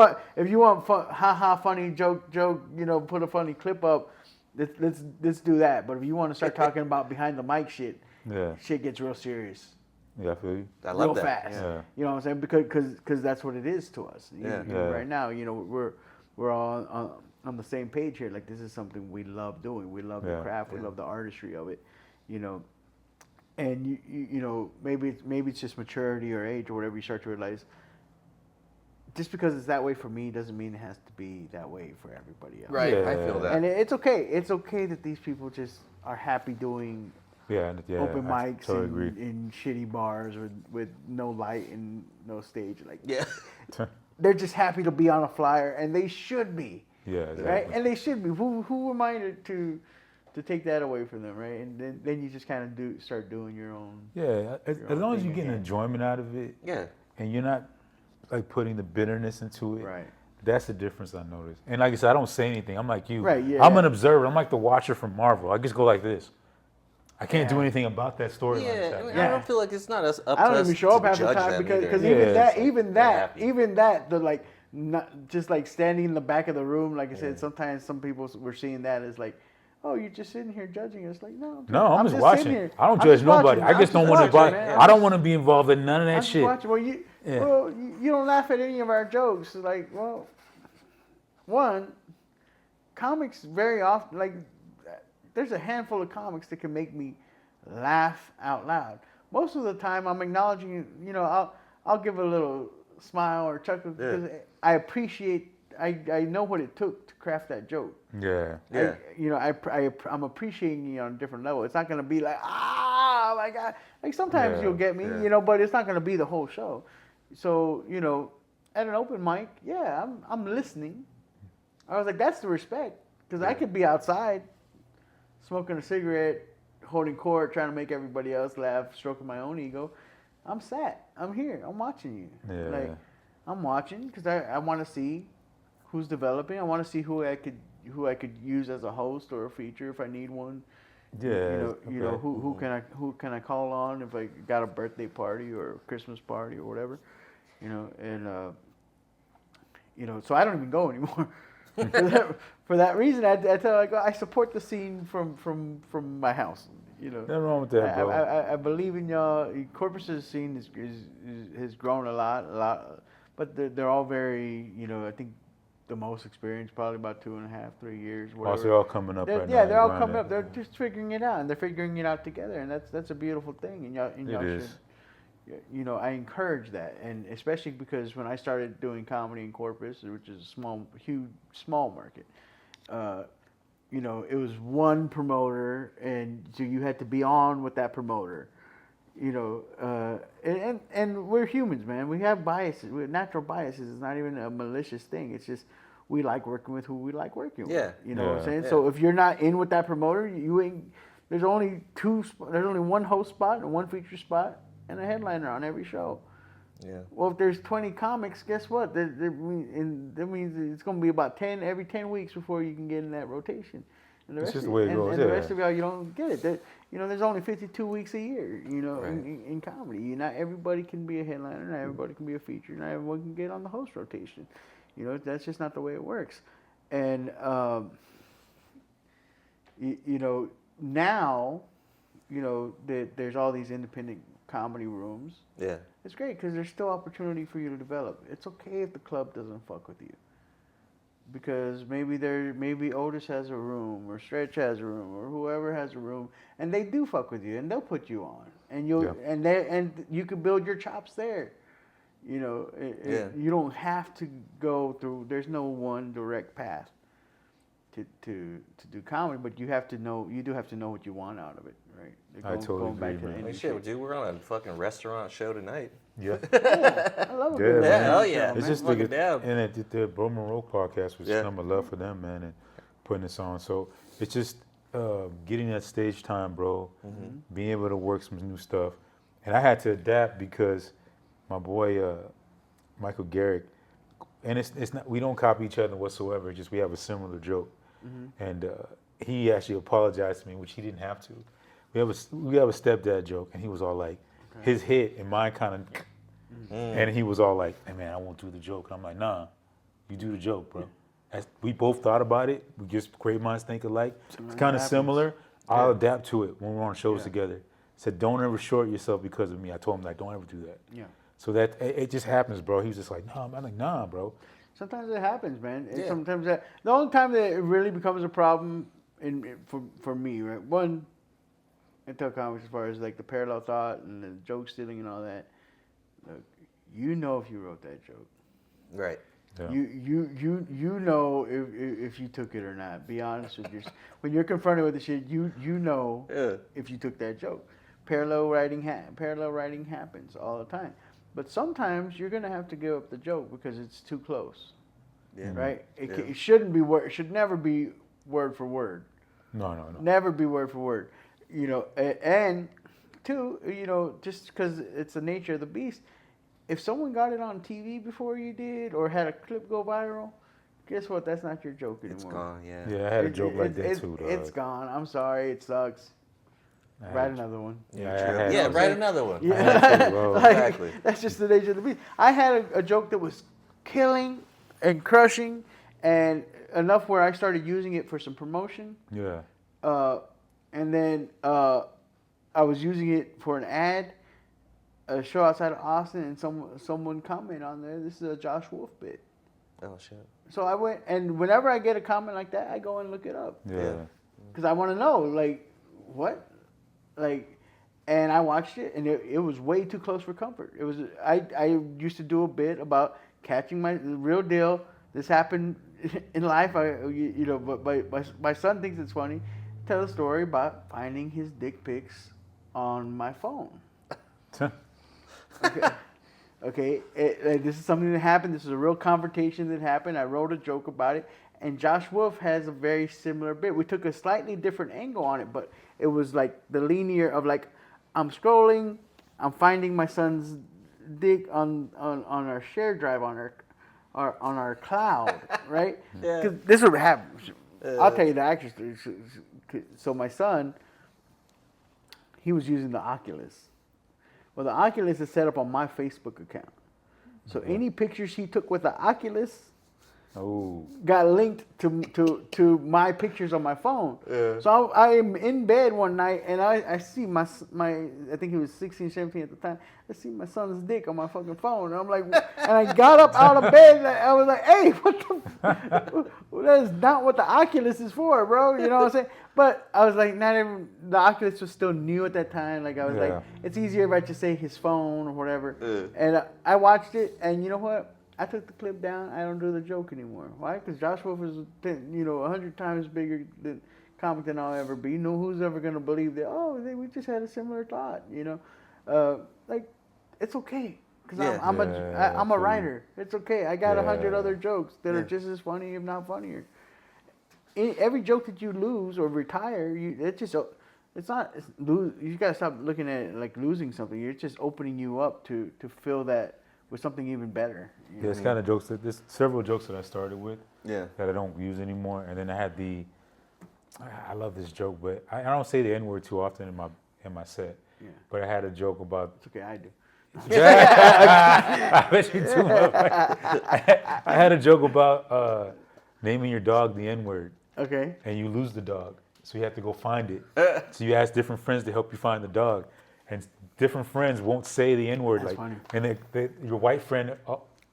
want fun, funny joke, you know, put a funny clip up, let's do that. But if you want to start talking about behind the mic shit, shit gets real serious. Yeah, I feel you. I love real that. fast. Yeah. You know what I'm saying? Because that's what it is to us. You know, right now, you know, we're all on the same page here. Like, this is something we love doing. We love the craft. We love the artistry of it. You know, and you know, maybe it's just maturity or age or whatever. You start to realize, just because it's that way for me doesn't mean it has to be that way for everybody else. Right, I feel that. And it's okay. It's okay that these people just are happy doing open mics totally in shitty bars with no light and no stage. Like, they're just happy to be on a flyer, and they should be. Yeah, exactly. Right? And they should be. Who am I to take that away from them, right? And then you just kind of start doing your own. Yeah, as long as you're getting enjoyment out of it. Yeah. And you're not like putting the bitterness into it. Right. That's the difference I noticed. And like I said, I don't say anything. I'm like you. Right, yeah. I'm an observer. I'm like the watcher from Marvel. I just go like this. I can't do anything about that storyline. Yeah, I mean, I don't feel like it's not us up to I don't us even show up to half the judge time them because either. even that, the like, not just like standing in the back of the room. Like I said, sometimes some people were seeing that as like, oh, you're just sitting here judging us. Like, no, I'm just watching. I don't judge nobody. I just don't want to. I don't want to be involved in none of that shit. Well, you don't laugh at any of our jokes. Like, well, one, comics very often, like, there's a handful of comics that can make me laugh out loud. Most of the time, I'm acknowledging, you know, I'll give a little smile or chuckle because I appreciate. I know what it took to craft that joke. Yeah. I'm appreciating you on a different level. It's not gonna be like, oh my God. Like, sometimes you'll get me, you know, but it's not gonna be the whole show. So, you know, at an open mic, I'm listening. I was like, that's the respect, because I could be outside smoking a cigarette, holding court, trying to make everybody else laugh, stroking my own ego. I'm sat. I'm here. I'm watching you. Yeah. Like, I'm watching because I want to see who's developing. I want to see who I could use as a host or a feature if I need one. Yeah. You know who can I call on if I got a birthday party or a Christmas party or whatever. You know, and you know, so I don't even go anymore. For that reason, I tell I support the scene from my house. You know, nothing wrong with that, bro. I believe in y'all. Corpus's scene has grown a lot, but they're all very, you know, I think the most experienced probably about 2.5, 3 years. Whatever. Also, they're all coming up right now. Yeah, they're all coming up. They're just figuring it out, and they're figuring it out together, and that's a beautiful thing. And y'all should, you know, I encourage that, and especially because when I started doing comedy in Corpus, which is a huge small market, you know, it was one promoter, and so you had to be on with that promoter. You know, and we're humans, man. We have biases. We have natural biases. It's not even a malicious thing. It's just we like working with who we like working with. You know what I'm saying? So if you're not in with that promoter, you ain't. There's only one host spot and one feature spot and a headliner on every show. Yeah. Well, if there's 20 comics, guess what? That means it's going to be about 10 every 10 weeks before you can get in that rotation. And the it's rest just the way it goes. And the rest of y'all, you don't get it. You know, there's only 52 weeks a year, you know, in comedy. Not everybody can be a headliner. Not everybody can be a feature. Not everyone can get on the host rotation. You know, that's just not the way it works. And, you know, now, you know, there's all these independent comedy rooms. Yeah. It's great because there's still opportunity for you to develop. It's okay if the club doesn't fuck with you. Because maybe Otis has a room or Stretch has a room or whoever has a room, and they do fuck with you and they'll put you on and and you can build your chops there. You know, you don't have to go through. There's no one direct path. do comedy, but you do have to know what you want out of it, right? I totally agree, man. Like shit, dude, we're on a fucking restaurant show tonight. Yeah. I love a good Yeah, restaurant hell show, yeah. man. It's just Fucking down. and the Bro Monroe podcast was Yeah. number love for them, man, and putting this on. So it's just getting that stage time, bro. Being able to work some new stuff, and I had to adapt because my boy Michael Garrick, and it's not, we don't copy each other whatsoever. Just we have a similar joke, and he actually apologized to me, which he didn't have to. We have a stepdad joke, and he was all like, his hit and mine kind of. And he was all like, hey man, I won't do the joke. And I'm like, nah, you do the joke, bro. We both thought about it. We just great minds think alike. It's kind of similar. I'll adapt to it when we're on shows together. Said, don't ever short yourself because of me. I told him, like, don't ever do that. Yeah. So that it just happens, bro. He was just like, nah. I'm like, nah, bro. Sometimes it happens, man. Sometimes the only time that it really becomes a problem for me, right? One, in comics, as far as like the parallel thought and the joke stealing and all that. Look, you know if you wrote that joke. Right. Yeah. You know if you took it or not. Be honest with yourself. When you're confronted with the shit, you know if you took that joke. Parallel writing happens all the time. But sometimes you're gonna have to give up the joke because it's too close. Yeah. Right? It shouldn't be it should never be word for word. No. Never be word for word. You know, and two, you know, just because it's the nature of the beast, if someone got it on TV before you did or had a clip go viral, guess what? That's not your joke anymore. It's gone, yeah. Yeah, I had a joke like that too, dog. It's gone. I'm sorry. It sucks. Write another one. Yeah, write another one. Yeah. Like, exactly. That's just the nature of the beast. I had a joke that was killing and crushing and enough where I started using it for some promotion. Yeah. And then I was using it for an ad, a show outside of Austin, and someone commented on there, this is a Josh Wolf bit. Oh, shit. So I went, and whenever I get a comment like that, I go and look it up. Yeah. Because I want to know, like, what? Like, and I watched it, and it was way too close for comfort. It was, I used to do a bit about catching the real deal. This happened in life, but my son thinks it's funny. Tell a story about finding his dick pics on my phone. Okay. This is something that happened. This is a real confrontation that happened. I wrote a joke about it, and Josh Wolf has a very similar bit. We took a slightly different angle on it, but it was like the linear of like, I'm scrolling, I'm finding my son's dick on our shared drive on our cloud, right? Yeah. Because this would happen. I'll tell you the actress. So my son, he was using the Oculus. Well, the Oculus is set up on my Facebook account. So any pictures he took with the Oculus got linked to my pictures on my phone. Yeah. So I am in bed one night and I see my I think he was 16, 17 at the time. I see my son's dick on my fucking phone. And I'm like, and I got up out of bed and I was like, hey, what the? That is not what the Oculus is for, bro. You know what I'm saying? But I was like, not even, the Oculus was still new at that time. Like I was like, it's easier if I just say his phone or whatever. And I watched it, and you know what? I took the clip down. I don't do the joke anymore. Why? Because Josh Wolf is, 100 times bigger than comic than I'll ever be. Who's ever gonna believe that? Oh, we just had a similar thought. Like it's okay because I'm a writer. It's okay. I got 100 other jokes that are just as funny, if not funnier. Every joke that you lose or retire, you gotta stop looking at it like losing something. You're just opening you up to fill that with something even better. It's kind of jokes there's several jokes that I started with that I don't use anymore, and then I had I love this joke, but I don't say the N-word too often in my set. Yeah. But I had a joke about. It's okay, I do. I bet you too. I had a joke about naming your dog the N-word. Okay. And you lose the dog, so you have to go find it. So you ask different friends to help you find the dog, and different friends won't say the N-word. That's funny. And your white friend,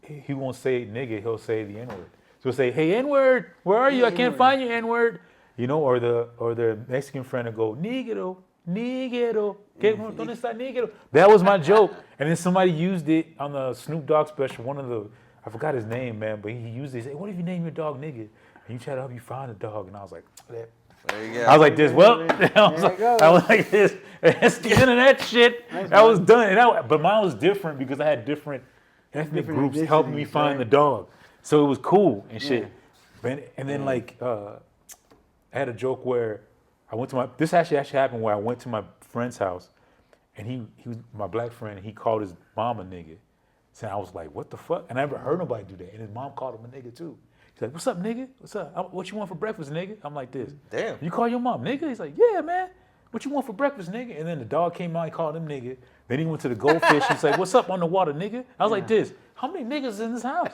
he won't say nigga, he'll say the N-word. So he'll say, hey N-word, where are you? I can't find you, N-word. Or the Mexican friend will go, nígero. ¿Dónde está nígero? That was my joke. And then somebody used it on the Snoop Dogg special. I forgot his name, man, but he used it. He said, what if you name your dog nigga? you try to help you find the dog. And I was like, There you go. I was like this. Well, I was like this. That's the end of that shit. That was done. But mine was different because I had different ethnic groups helping me find the dog. So it was cool and shit. And then like I had a joke where I went to this actually happened where I went to my friend's house and he was my black friend and he called his mom a nigga. So I was like, what the fuck? And I never heard nobody do that. And his mom called him a nigga too. He's like, what's up, nigga? What's up? What you want for breakfast, nigga? I'm like this. Damn. You call your mom nigga? He's like, yeah, man. What you want for breakfast, nigga? And then the dog came out, he called him nigga. Then he went to the goldfish. He's like, what's up on the water, nigga? I was like this. How many niggas is in this house?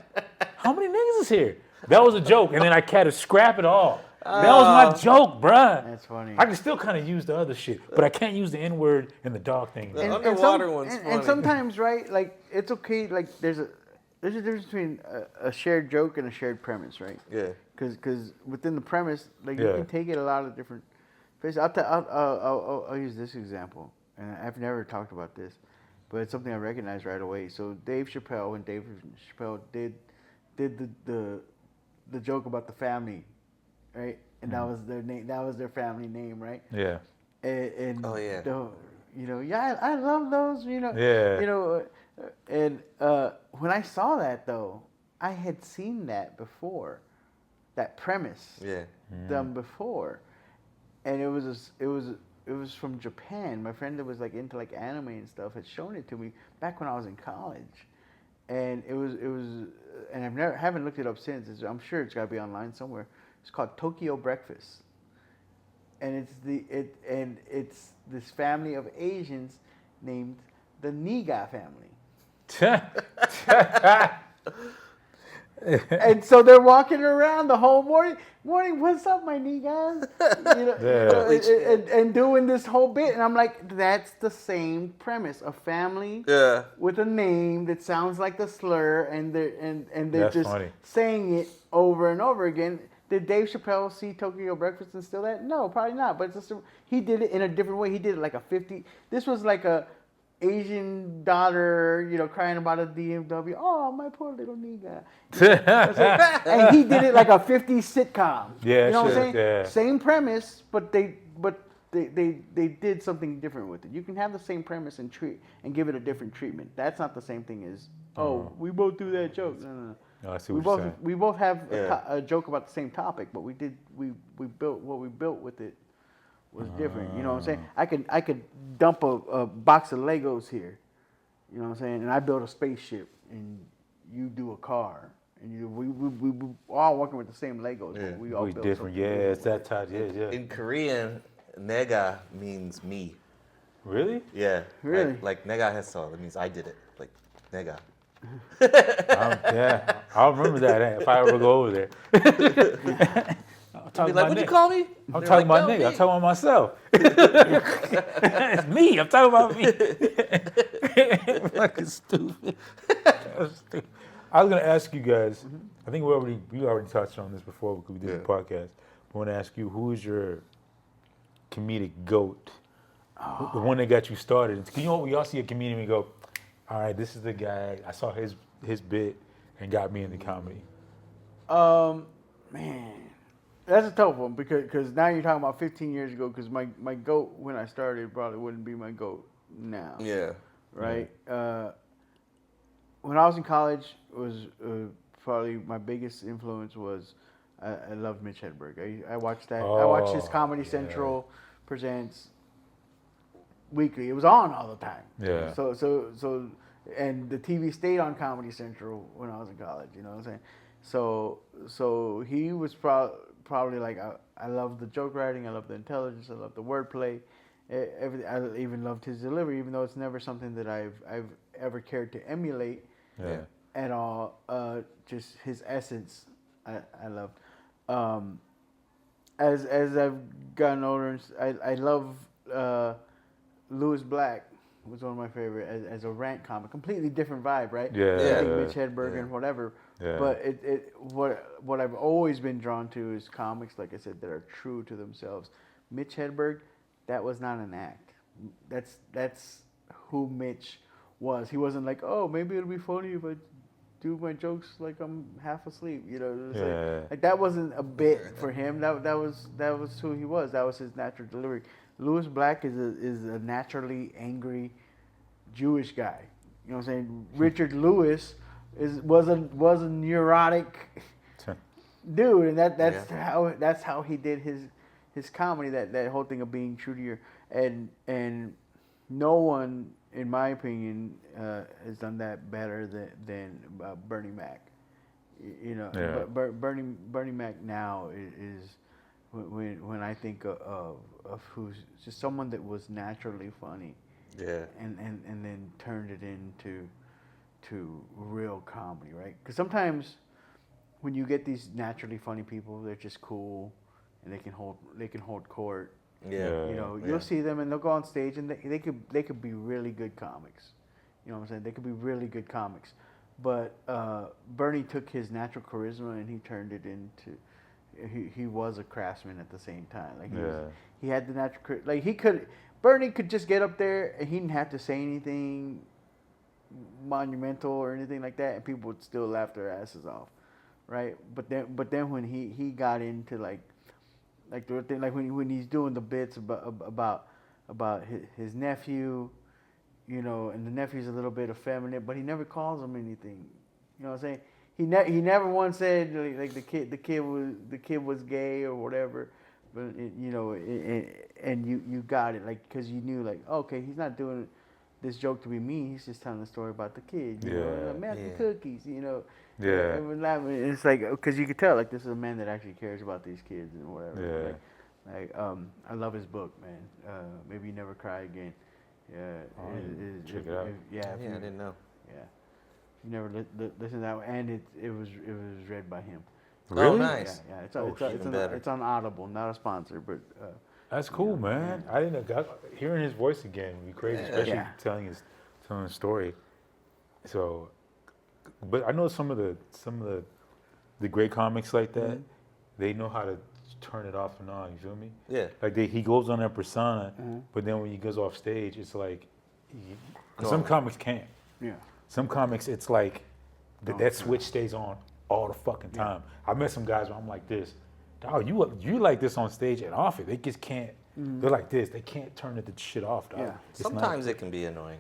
How many niggas is here? That was a joke. And then I had to scrap it all. That was my joke, bruh. That's funny. I can still kind of use the other shit, but I can't use the N-word and the dog thing. The underwater one's funny. And sometimes, right, like, it's okay, like, there's a difference between a shared joke and a shared premise, right? Yeah. Because within the premise, like, you can take it a lot of different places. I'll use this example, and I've never talked about this, but it's something I recognize right away. So Dave Chappelle, when Dave Chappelle did the joke about the family, right? And that was their name. That was their family name, right? Yeah. And Oh, yeah. I love those. Yeah. And when I saw that though, I had seen that before, that premise. Yeah. Done before, and it was from Japan. My friend that was like into like anime and stuff had shown it to me back when I was in college, and it was and haven't looked it up since. I'm sure it's got to be online somewhere. It's called Tokyo Breakfast, and it's this family of Asians named the Niga family. And so they're walking around the whole morning. What's up, my niggas? And doing this whole bit, and I'm like, that's the same premise: a family with a name that sounds like the slur, and they're just funny. Saying it over and over again. Did Dave Chappelle see Tokyo Breakfast and steal that? No, probably not. But he did it in a different way. He did it like a 50. This was like a Asian daughter, crying about a DMW. Oh, my poor little nigga. And he did it like a 50s sitcom. Yeah, you know what I'm saying? Yeah. Same premise, but they did something different with it. You can have the same premise and give it a different treatment. That's not the same thing as we both do that joke. No. No, I see what you're saying. We both have a joke about the same topic, but we built what we built with it was different. You know what I'm saying? I could dump a box of Legos here. You know what I'm saying? And I build a spaceship, and you do a car, and we all working with the same Legos. But we all built different. Yeah, it's that type. Yeah. In Korean, nega means me. Really? Yeah. Really? Like nega heso. That means I did it. Like nega. Yeah, I'll remember that if I ever go over there. I'll be like, what'd you call me? I'm talking about nigga. I'm talking about myself. It's me. I'm talking about me. Fucking stupid. I was gonna ask you guys. I think we already touched on this before because we did the podcast. I want to ask you, who is your comedic goat? The one that got you started. You know, we all see a comedian and go, all right, this is the guy. I saw his bit and got me into comedy. Man, that's a tough one because now you're talking about 15 years ago. Because my goat when I started probably wouldn't be my goat now. Yeah. Right. When I was in college, was probably my biggest influence was I loved Mitch Hedberg. I watched that. I watched his Comedy Central presents weekly. It was on all the time. Yeah. So and the TV stayed on Comedy Central when I was in college. You know what I'm saying? So he was probably like I love the joke writing. I love the intelligence. I love the wordplay. Everything. I even loved his delivery, even though it's never something that I've ever cared to emulate at all. Just his essence, I loved. As I've gotten older, I love Louis Black was one of my favorite as a rant comic. Completely different vibe, right? Yeah. I think Mitch Hedberg and whatever. Yeah. But what I've always been drawn to is comics, like I said, that are true to themselves. Mitch Hedberg, that was not an act. That's who Mitch was. He wasn't like, oh, maybe it'll be funny if I do my jokes like I'm half asleep. You know, it was Yeah. like that wasn't a bit for him. That was who he was. That was his natural delivery. Lewis Black is a naturally angry Jewish guy. You know what I'm saying? Richard Lewis was a neurotic dude, and that's how he did his comedy. That whole thing of being true to your and no one, in my opinion, has done that better than Bernie Mac. You know, Yeah. Bernie Mac now is when I think of who's just someone that was naturally funny. Yeah. And then turned it into real comedy, right? Because sometimes when you get these naturally funny people, they're just cool, and they can hold court. Yeah. You know, Yeah. you'll see them and they'll go on stage and they could be really good comics. You know what I'm saying? They could be really good comics. But Bernie took his natural charisma and he turned it into he was a craftsman at the same time. Like he had the natural Bernie could just get up there and he didn't have to say anything monumental or anything like that, and people would still laugh their asses off, right? But then when he got into like the thing, like when he's doing the bits about his nephew, you know, and the nephew's a little bit effeminate, but he never calls him anything. You know what I'm saying? He never once said like the kid was gay or whatever. But you know, and you got it, like, because you knew, like, okay, he's not doing this joke to be mean. He's just telling the story about the kid. You know, the cookies. You know. Yeah. And it's like, because you could tell, like, this is a man that actually cares about these kids and whatever. Yeah. Like I love his book, man. Maybe You Never Cry Again. Yeah. Check it out. I didn't know. Yeah. You never listen to that one, and it was read by him. Really? Oh, nice. Yeah. It's on Audible, not a sponsor, but. That's cool, man. I didn't know. Hearing his voice again would be crazy, especially telling the story. So, but I know some of the great comics like that. They know how to turn it off and on. You feel me? Yeah. Like he goes on that persona, but then when he goes off stage, it's like some comics can't. Yeah. Some comics, it's like that switch stays on all the fucking time. I met some guys where I'm like this. Dog, you like this on stage and off it. They just can't. They're like this. They can't turn the shit off, dog. Yeah. Sometimes it can be annoying.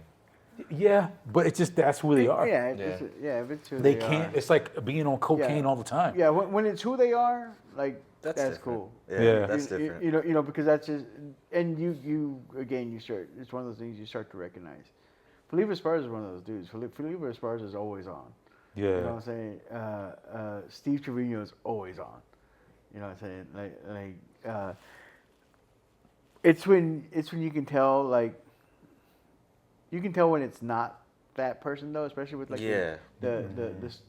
Yeah, but it's just that's who they are. If it's who They can't. It's like being on cocaine all the time. Yeah, when it's who they are, like that's cool. Yeah. That's different. You know, because that's just, and you again, you start. It's one of those things you start to recognize. Felipe Esparza is one of those dudes. Felipe Esparza is always on. Yeah. You know what I'm saying? Steve Trevino is always on. You know what I'm saying? It's when you can tell, like, you can tell when it's not that person, though, especially with like the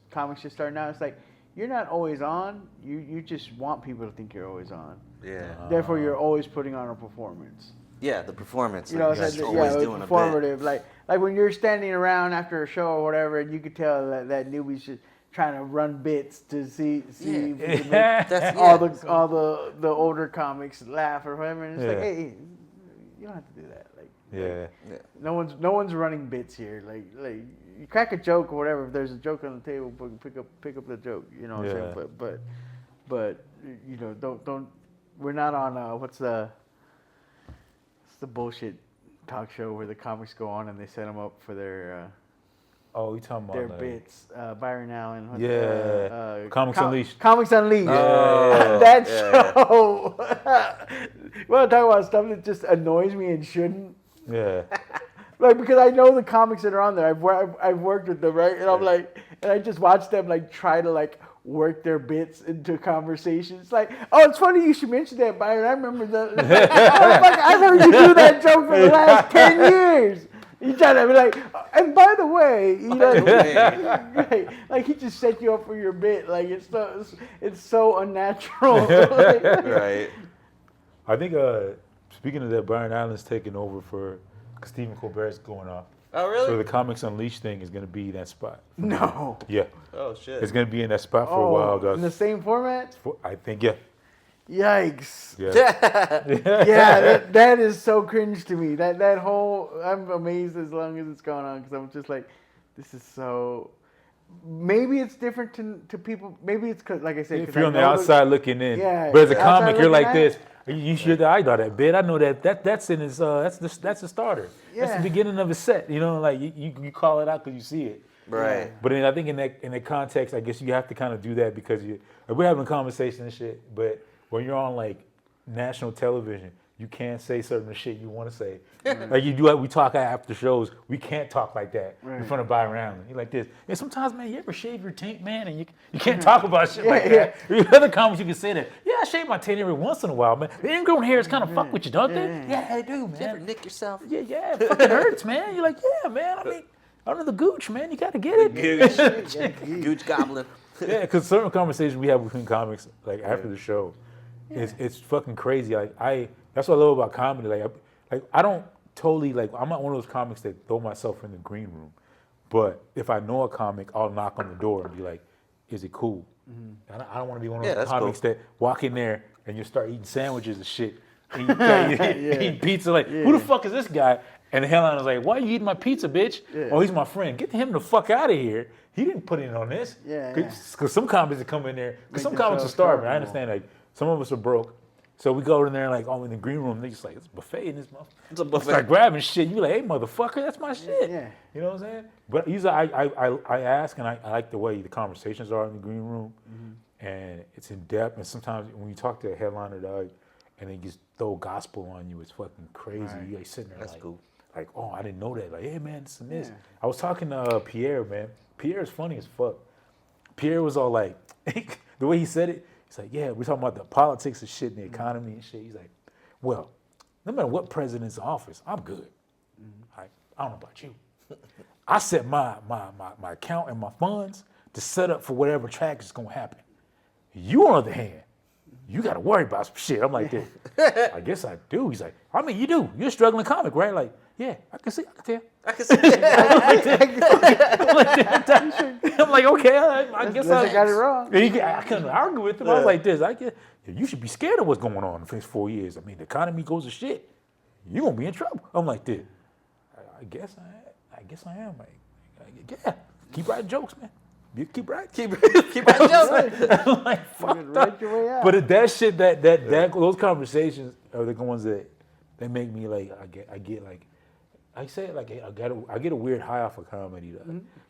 comics just starting out. It's like you're not always on. You just want people to think you're always on. Yeah. Therefore, you're always putting on a performance. Yeah, the performance. You know, like, it's always doing performative. a bit. Like when you're standing around after a show or whatever, and you could tell that newbie's just trying to run bits to see if you can make all the older comics laugh or whatever. And it's like, hey, you don't have to do that. Like, no one's running bits here. Like you crack a joke or whatever. If there's a joke on the table, pick up the joke. You know what I'm saying? But you know, don't. We're not on what's the bullshit talk show where the comics go on and they set them up for their you talking about their bits. Byron Allen. Comics Unleashed. Comics Unleashed. Oh, that show. You want to talk about stuff that just annoys me and shouldn't? Yeah. Like, because I know the comics that are on there. I've worked with them, right? And I'm like, and I just watch them like try to like work their bits into conversations. It's like, oh, it's funny you should mention that, Byron. I remember I've heard you do that joke for the last 10 years. You try to be like, and by the way, you know, right? Like he just set you up for your bit. Like it's so unnatural. Right. I think speaking of that, Byron Allen's taking over for Stephen Colbert's going off. Oh, really? So the Comics Unleashed thing is going to be that spot. No. Yeah. Oh, shit. It's going to be in that spot for a while, dog. In the same format? I think, yeah. Yikes. Yeah. Yeah, that is so cringe to me. That whole, I'm amazed as long as it's gone on because I'm just like, this is so, maybe it's different to people. Maybe it's cause, like I said, If you're on the outside looking in, Yeah, but as a outside comic, you're looking like at this. it. You should. I know that bit. I know that's in his. That's the starter. That's the Yeah. beginning of his set. You know, like you call it out because you see it. Right. But then I think in that context, I guess you have to kind of do that because we're having a conversation and shit. But when you're on like national television, you can't say certain shit you want to say. Like you do, like we talk after shows. We can't talk like that in front of Byron Allen. You like this. And sometimes, man, you ever shave your taint, man, and you can't talk about shit like that. There's other comics you can say that. Yeah, I shave my taint every once in a while, man. The ingrown hairs kind of fuck with you, don't they? Yeah, they do, man. You ever nick yourself? Yeah, it fucking hurts, man. You're like, yeah, man. I mean, under the gooch, man. You got to get it. Gooch goblin. Yeah, because certain conversations we have between comics, like after the show, it's fucking crazy. Like that's what I love about comedy. Like I don't totally like. I'm not one of those comics that throw myself in the green room, but if I know a comic, I'll knock on the door and be like, "Is it cool?" I don't want to be one of those comics that walk in there and you start eating sandwiches and shit, and you eat pizza. Like, who the fuck is this guy? And the headline was like, "Why are you eating my pizza, bitch?" Oh, he's my friend. Get him the fuck out of here. He didn't put in on this. Because some comics that come in there, because some comics are starving. I understand, like, some of us are broke. So we go in there, like, in the green room, they just like, it's a buffet in this motherfucker. It's a buffet. Start grabbing shit. You like, hey, motherfucker, that's my shit. Yeah. You know what I'm saying? But usually I ask, and I like the way the conversations are in the green room. And it's in depth. And sometimes when you talk to a headliner, dog, and they just throw gospel on you, it's fucking crazy. Right. You like sitting there That's cool. like, oh, I didn't know that. Like, hey, man, this and this. I was talking to Pierre, man. Pierre's funny as fuck. Pierre was all like, the way he said it, he's like, yeah, we're talking about the politics of shit and the economy and shit. He's like, well, no matter what president's in office, I'm good. I don't know about you. I set my account and my funds to set up for whatever track is going to happen. You, on the other hand, you got to worry about some shit. I'm like, this. I guess I do. He's like, I mean, you do. You're a struggling comic, right? Like, yeah, I can see, I can tell. I can see I'm like, okay, I guess I got it wrong. I couldn't argue with him. I was like this. You should be scared of what's going on in the next 4 years. I mean, the economy goes to shit. You're going to be in trouble. I'm like this. I guess I am. Like, yeah, keep writing jokes, man. You keep writing. keep writing jokes. I'm like, fuck Write your way out. But that shit, those conversations are the ones that make me like, I get like, I say it like I get a weird high off of comedy,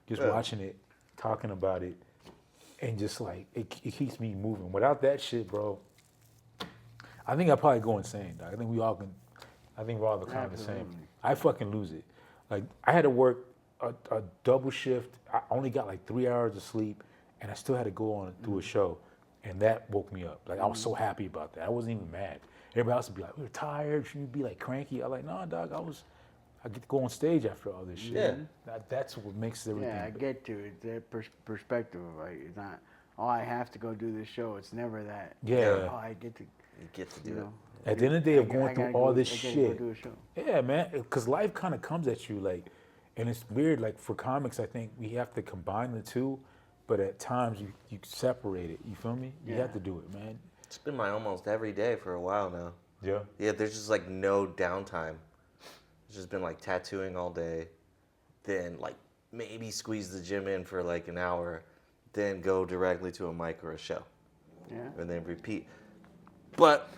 just watching it, talking about it, and just like it keeps me moving. Without that shit, bro, I think I probably go insane. Dog. I think we're all kind of the same. I fucking lose it. Like I had to work a double shift. I only got like 3 hours of sleep, and I still had to go on do a show, and that woke me up. Like I was so happy about that. I wasn't even mad. Everybody else would be like, "We're tired." You'd be like cranky. I'm like, "Nah, dog. I get to go on stage after all this shit." Yeah. That's what makes everything. Yeah, I get to it. That perspective of like, it's not, oh, I have to go do this show. It's never that. Yeah. Oh, I get to. You get to do You it. know, At the end of the day of going through all this I gotta shit. go do a show. Yeah, man, because life kind of comes at you like, and it's weird. Like for comics, I think we have to combine the two, but at times you separate it. You feel me? You have to do it, man. It's been my almost every day for a while now. Yeah. Yeah, there's just like no downtime. It's just been like tattooing all day, then like maybe squeeze the gym in for like an hour, then go directly to a mic or a show. Yeah. And then repeat. But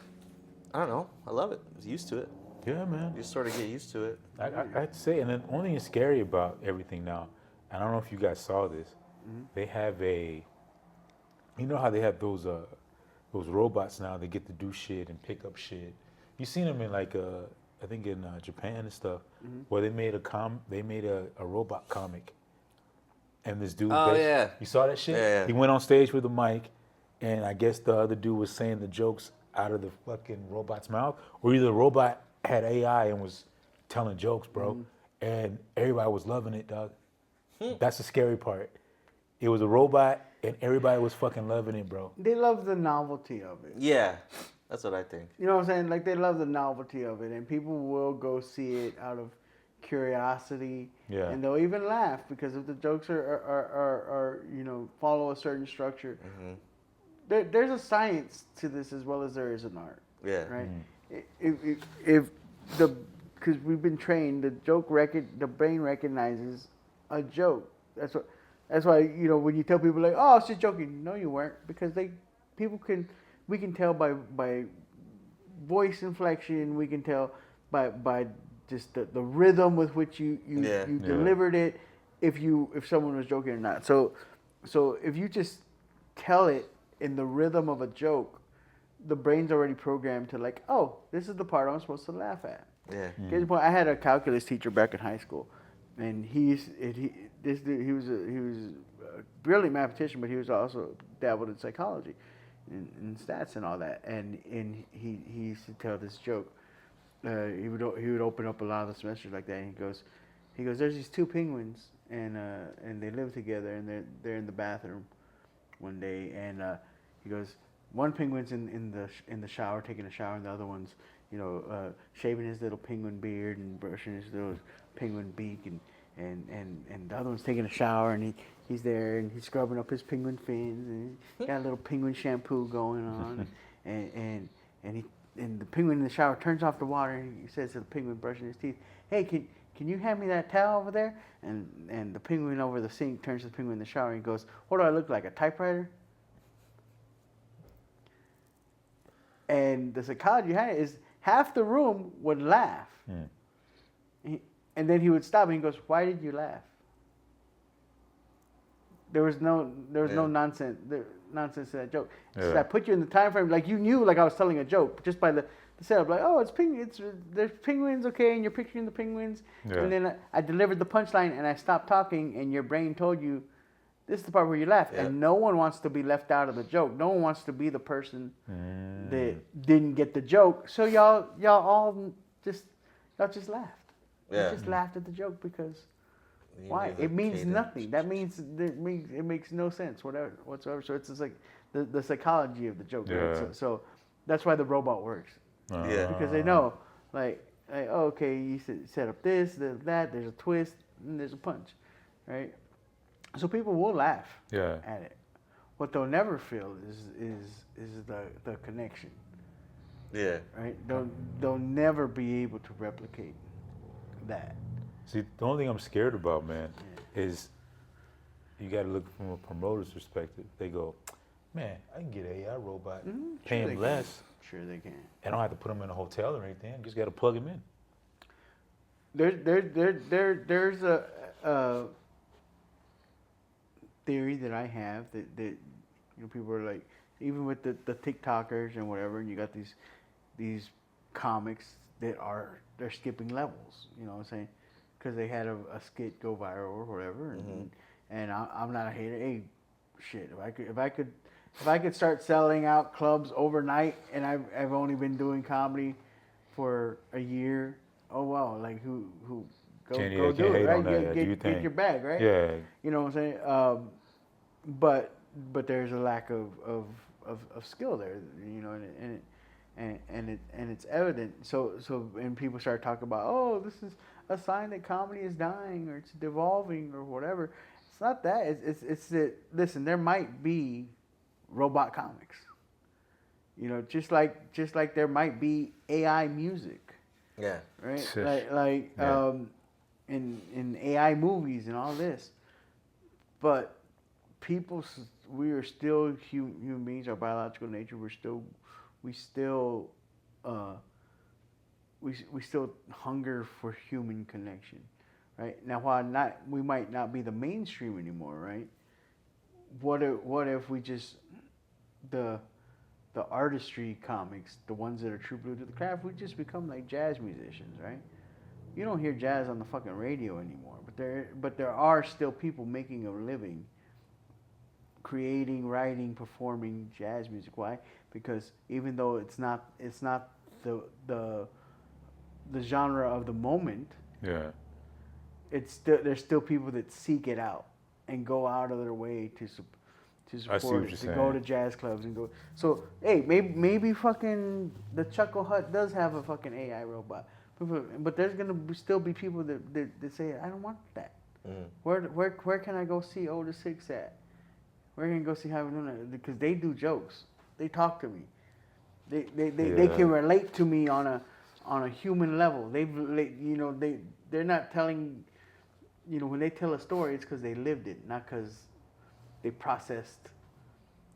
I don't know. I love it. I was used to it. Yeah, man. You just sort of get used to it. I have to say, and the only thing that's scary about everything now, and I don't know if you guys saw this, they have you know how they have those robots now that get to do shit and pick up shit. You seen them in like I think in Japan and stuff, where they made a robot comic, and this dude. Oh, yeah. You saw that shit? Yeah. He went on stage with a mic, and I guess the other dude was saying the jokes out of the fucking robot's mouth, or either the robot had AI and was telling jokes, bro, and everybody was loving it, dog. That's the scary part. It was a robot, and everybody was fucking loving it, bro. They love the novelty of it. Yeah, that's what I think. You know what I'm saying? Like they love the novelty of it, and people will go see it out of curiosity. Yeah. And they'll even laugh because if the jokes are follow a certain structure. There's a science to this as well as there is an art. Yeah. Right. Because we've been trained, the brain recognizes a joke. That's what That's why, you know, when you tell people like, "Oh, I was just joking," no, you weren't, because we can tell by voice inflection, we can tell by just the rhythm with which you Yeah. delivered it, if someone was joking or not. So if you just tell it in the rhythm of a joke, the brain's already programmed to like, oh, this is the part I'm supposed to laugh at. Yeah. Case in point, I had a calculus teacher back in high school, and he was a brilliant mathematician, but he was also dabbled in psychology, and stats and all that. And he used to tell this joke. He would open up a lot of the semesters like that. And he goes, there's these two penguins, and they live together, and they're in the bathroom one day, and he goes, one penguin's in the shower taking a shower, and the other one's, you know, shaving his little penguin beard and brushing his little penguin beak, and the other one's taking a shower, and he's there, and he's scrubbing up his penguin fins, and he got a little penguin shampoo going on, and the penguin in the shower turns off the water, and he says to the penguin brushing his teeth, "Hey, can you hand me that towel over there?" And the penguin over the sink turns to the penguin in the shower, and he goes, "What do I look like, a typewriter?" And the psychology behind it is half the room would laugh. And then he would stop and he goes, "Why did you laugh?" There was no nonsense to that joke. So I put you in the time frame, like you knew, like I was telling a joke just by the setup, like, oh, there's penguins, okay, and you're picturing the penguins, and then I delivered the punchline and I stopped talking, and your brain told you, this is the part where you laugh, and no one wants to be left out of the joke. No one wants to be the person that didn't get the joke. So y'all all just laughed. Yeah. You just laughed at the joke because You why? knew the It means cadence. nothing. It makes no sense whatsoever. So it's just like the psychology of the joke. Right? Yeah. So that's why the robot works, Yeah. because they know, like oh, okay, you set up this, that. There's a twist, and there's a punch, right? So people will laugh at it. What they'll never feel is the connection. Yeah. Right? They'll never be able to replicate that. See, the only thing I'm scared about, man, is you got to look from a promoter's perspective. They go, man, I can get an AI robot, pay him less. Sure they can. I don't have to put him in a hotel or anything. I just got to plug him in. There's a theory that I have that you know, people are like, even with the TikTokers and whatever, and you got these comics that they're skipping levels, you know what I'm saying, because they had a skit go viral or whatever, and I'm not a hater. Hey, shit, if I could start selling out clubs overnight, and I've only been doing comedy for a year, oh wow, like who go do it, right? Get your bag, right? Yeah. You know what I'm saying? But there's a lack of skill there, you know, and it's evident. So and people start talking about, oh, this is a sign that comedy is dying or it's devolving or whatever. It's not that. It's that, listen, there might be robot comics. You know, just like there might be AI music. Yeah. Right? In AI movies and all this. But we are still human beings, our biological nature, we still hunger for human connection, right? Now, while we might not be the mainstream anymore, right? What if we just the artistry comics, the ones that are true blue to the craft, we just become like jazz musicians, right? You don't hear jazz on the fucking radio anymore, but there are still people making a living creating, writing, performing jazz music. Why? Because even though it's not the genre of the moment, there's still people that seek it out and go out of their way to support it, to go to jazz clubs and go. So hey, maybe fucking the Chuckle Hut does have a fucking AI robot, but there's gonna still be people that say, I don't want that. Where can I go see Otis Six at? Where can I go see Javi Luna? Because they do jokes. They talk to me. They can relate to me on a human level. They're not telling you know, when they tell a story, it's because they lived it, not because they processed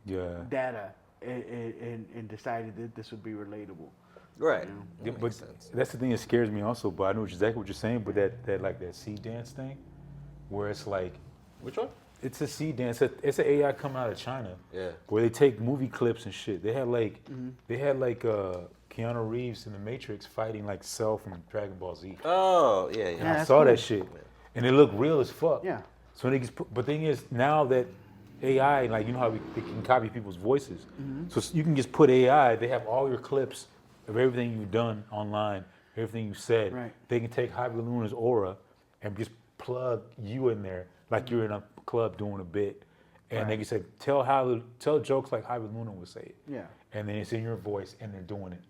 Yeah. data and decided that this would be relatable. Right. Yeah, That but makes sense. that's the thing that scares me also. But I know exactly what you're saying. But that like that sea dance thing, where it's like Which one? it's a sea dance. It's an AI coming out of China. Yeah. Where they take movie clips and shit. They had like Keanu Reeves in the Matrix fighting like Cell from Dragon Ball Z. Oh, yeah, And yeah. Yeah, I that's saw cool. that shit, and it looked real as fuck. Yeah. So they just but thing is now that AI, like you know how they can copy people's voices. So you can just put AI. They have all your clips of everything you've done online, everything you said. Right. They can take Javi Luna's aura and just plug you in there like you're in a club doing a bit, and they can say tell jokes like Javi Luna would say it. Yeah. And then it's in your voice, and they're doing it.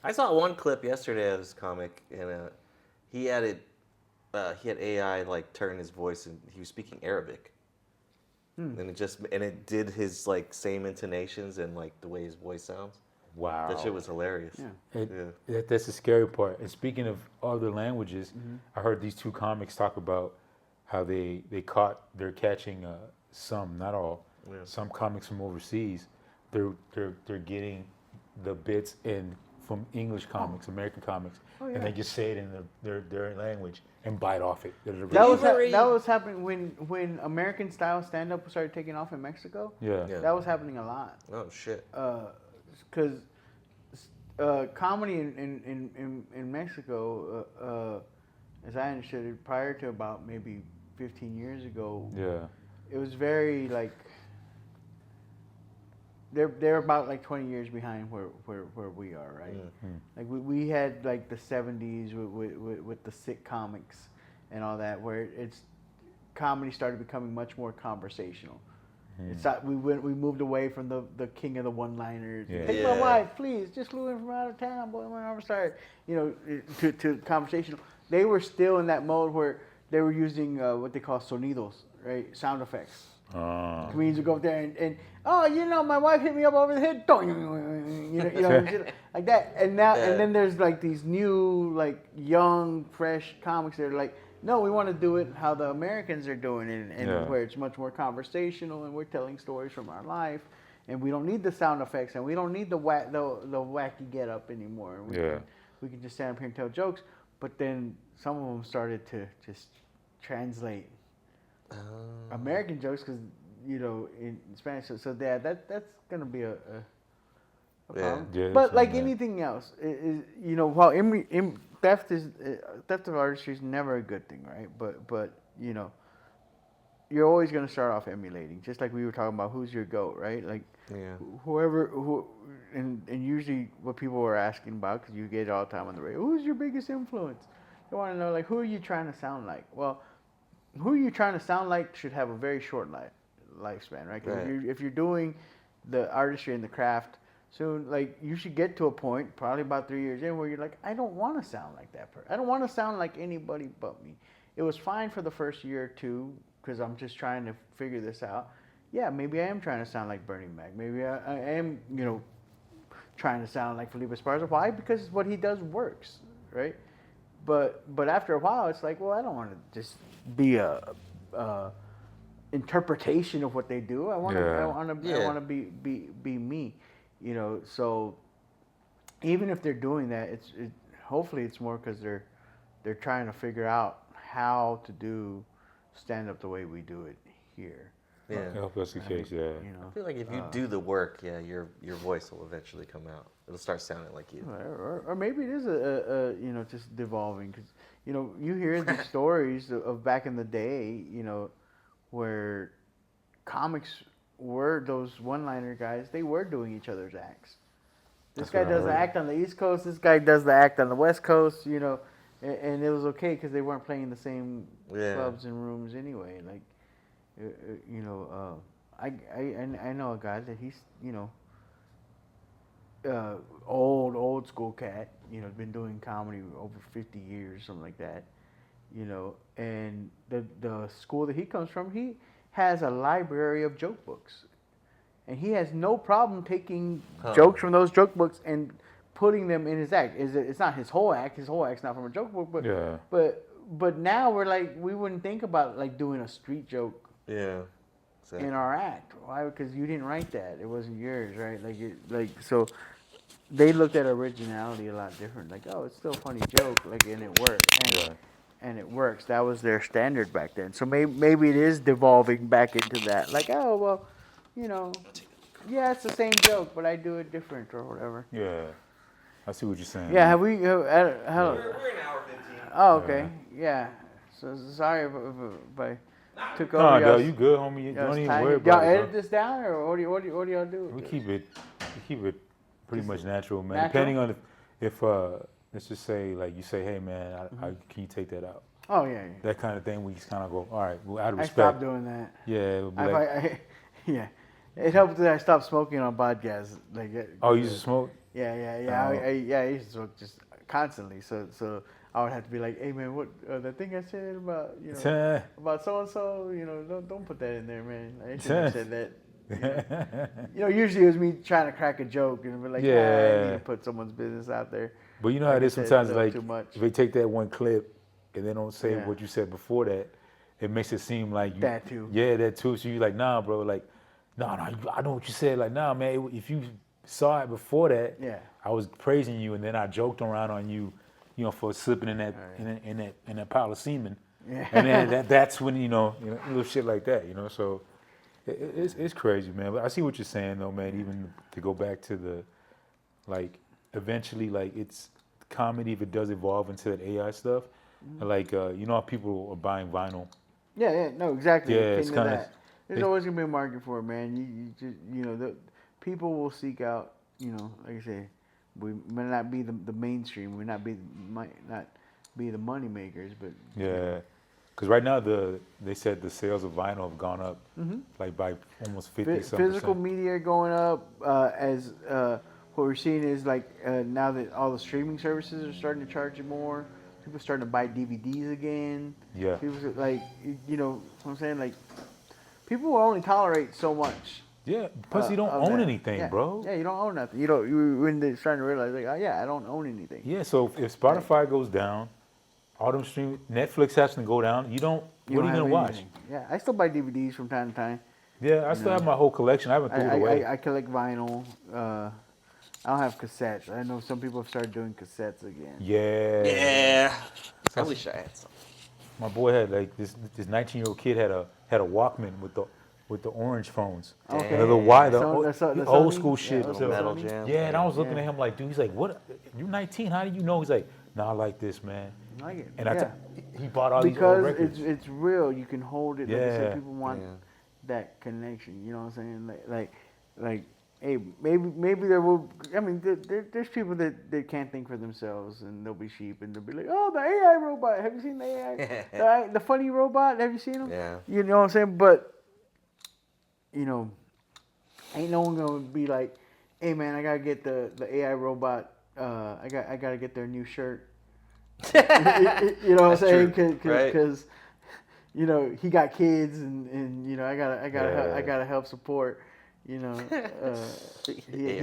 I saw one clip yesterday of this comic, and he had AI like turn his voice, and he was speaking Arabic. And it did his like same intonations and like the way his voice sounds. Wow. That shit was hilarious. Yeah. That's the scary part. And speaking of other languages, I heard these two comics talk about how they're catching some, not all, some comics from overseas. They're getting the bits from English comics, American comics, and they just say it in their language and bite off it. That was happening when American style stand up started taking off in Mexico. Yeah. Yeah. That was happening a lot. Oh shit. Because comedy in Mexico, as I understood it, prior to about maybe 15 years ago, Yeah. it was very like they're about like 20 years behind where we are, right? Like we had like the 70s with the sick comics and all that, where comedy started becoming much more conversational. It's not, we moved away from the king of the one-liners. Yeah. Take my wife, please. Just flew in from out of town, boy. My arm started. You know, to conversational. They were still in that mode where they were using what they call sonidos, right? Sound effects. Comedians would go up there and oh, you know, my wife hit me up over the head, you know, like that. And now and then there's like these new, like young, fresh comics that are like, no, we want to do it how the Americans are doing it, and where it's much more conversational, and we're telling stories from our life, and we don't need the sound effects, and we don't need the wacky get up anymore. We can just stand up here and tell jokes. But then some of them started to just translate American jokes because, you know, in Spanish. So that's gonna be a problem. Yeah, But like yeah. anything else, you know, while theft of artistry is never a good thing, right? But you know, you're always gonna start off emulating, just like we were talking about. Who's your GOAT, right? Like and usually what people were asking about, because you get it all the time on the radio. Who's your biggest influence? They want to know, like, who are you trying to sound like? Well, who you're trying to sound like should have a very short lifespan, right? Because if you're doing the artistry and the craft, soon, like, you should get to a point, probably about 3 years in, where you're like, I don't want to sound like that person. I don't want to sound like anybody but me. It was fine for the first year or two, because I'm just trying to figure this out. Yeah, maybe I am trying to sound like Bernie Mac. Maybe I am, you know, trying to sound like Felipe Esparza. Why? Because what he does works, right? But after a while, it's like, well, I don't want to just be a interpretation of what they do. I want to be me, you know. So even if they're doing that, hopefully it's more because they're trying to figure out how to do stand up the way we do it here. Yeah. I hope that's the case. Yeah. You know, I feel like if you do the work, your voice will eventually come out. It'll start sounding like you. or maybe it is a you know, just devolving, because, you know, you hear the stories of back in the day, you know, where comics were those one-liner guys. They were doing each other's acts. This guy does the act on the East Coast. This guy does the act on the West Coast. You know, and it was okay because they weren't playing in the same clubs and rooms anyway. Like, you know, I know a guy that he's, you know, old school cat, you know, been doing comedy over 50 years, something like that, you know, and the school that he comes from, he has a library of joke books, and he has no problem taking jokes from those joke books and putting them in his act. It's not his whole act. His whole act's not from a joke book, but but now we're like, we wouldn't think about like doing a street joke Yeah. Exactly. in our act. Why? Because you didn't write that. It wasn't yours, right? So they looked at originality a lot different. Like, oh, it's still a funny joke, like, and it worked, Yeah. and it works. That was their standard back then. So maybe it is devolving back into that. Like, oh well, you know, yeah, it's the same joke, but I do it different or whatever. Yeah. I see what you're saying. Yeah, man. have we? We're an hour 15. Oh, okay, yeah. So sorry if I took over. No, y'all's- you good, homie. You y'all's don't even time. worry Y'all about it, edit bro. this down, or what do y'all do? We keep it pretty much natural, man. Natural? Depending on if let's just say like you say, hey man, can you take that out? Oh yeah. That kind of thing. We just kind of go, all right, well, out of I respect. stopped doing that. Yeah, it'll be I, like, yeah, it helped that I stopped smoking on podcasts. Like, oh, you used to smoke? Yeah. Oh. I used to smoke just constantly. So I would have to be like, hey man, what the thing I said about about so and so, don't put that in there, man. I shouldn't have said that. Usually it was me trying to crack a joke and be like, I need to put someone's business out there. But you know how Like it I is said, sometimes, a little like too much. if they take that one clip and they don't say Yeah. what you said before that, it makes it seem like you. That too. Yeah, that too. So you like, nah, bro, like, nah, I know what you said. Like, nah, man, if you saw it before that, Yeah. I was praising you and then I joked around on you, for slipping in that in that pile of semen. Yeah. And then that's when little shit like that, So it's crazy, man. But I see what you're saying though, man. Even to go back to the like eventually like it's comedy if it does evolve into that AI stuff. Like how people are buying vinyl. Yeah, no, exactly. Yeah, It it's came to kinda- that. There's always gonna be a market for it, man. You just the people will seek out. Like I say, we may not be the mainstream. We might not be the money makers, but Yeah. Because right now they said the sales of vinyl have gone up like by almost 50-something%. physical media going up. As what we're seeing is like now that all the streaming services are starting to charge you more. People starting to buy DVDs again. Yeah. People like what I'm saying, like people will only tolerate so much. Yeah. Plus you don't of own that. anything, Yeah. bro. Yeah, you don't own nothing. When they're starting to realize like, I don't own anything. Yeah. So if Spotify goes down, all them Netflix has to go down. What are you don't gonna have watch? anything. Yeah, I still buy DVDs from time to time. Yeah, I still have my whole collection. I haven't threw it away. I collect vinyl. I don't have cassettes. I know some people have started doing cassettes again. Yeah. Yeah. I wish I had some. My boy had like this 19-year-old kid had a Walkman with the orange phones. Okay. And the little wire, the The old Sony? school shit. Yeah, So- Metal Sony? Jam. Yeah, and I was looking Yeah. at him like, dude, he's like, what? You're 19, how do you know? He's like, nah, I like this, man. I like it. And yeah. he bought all these old Because records. it's real. You can hold it. Like I Yeah. said, people want that connection. You know what I'm saying? Like, hey, maybe there will. I mean, there's people that can't think for themselves, and they'll be sheep, and they'll be like, oh, the AI robot. Have you seen the AI? the funny robot. Have you seen him? Yeah. You know what I'm saying? But ain't no one gonna be like, hey man, I gotta get the AI robot. I gotta get their new shirt. You know what I'm saying? Because he got kids, and I gotta help support. He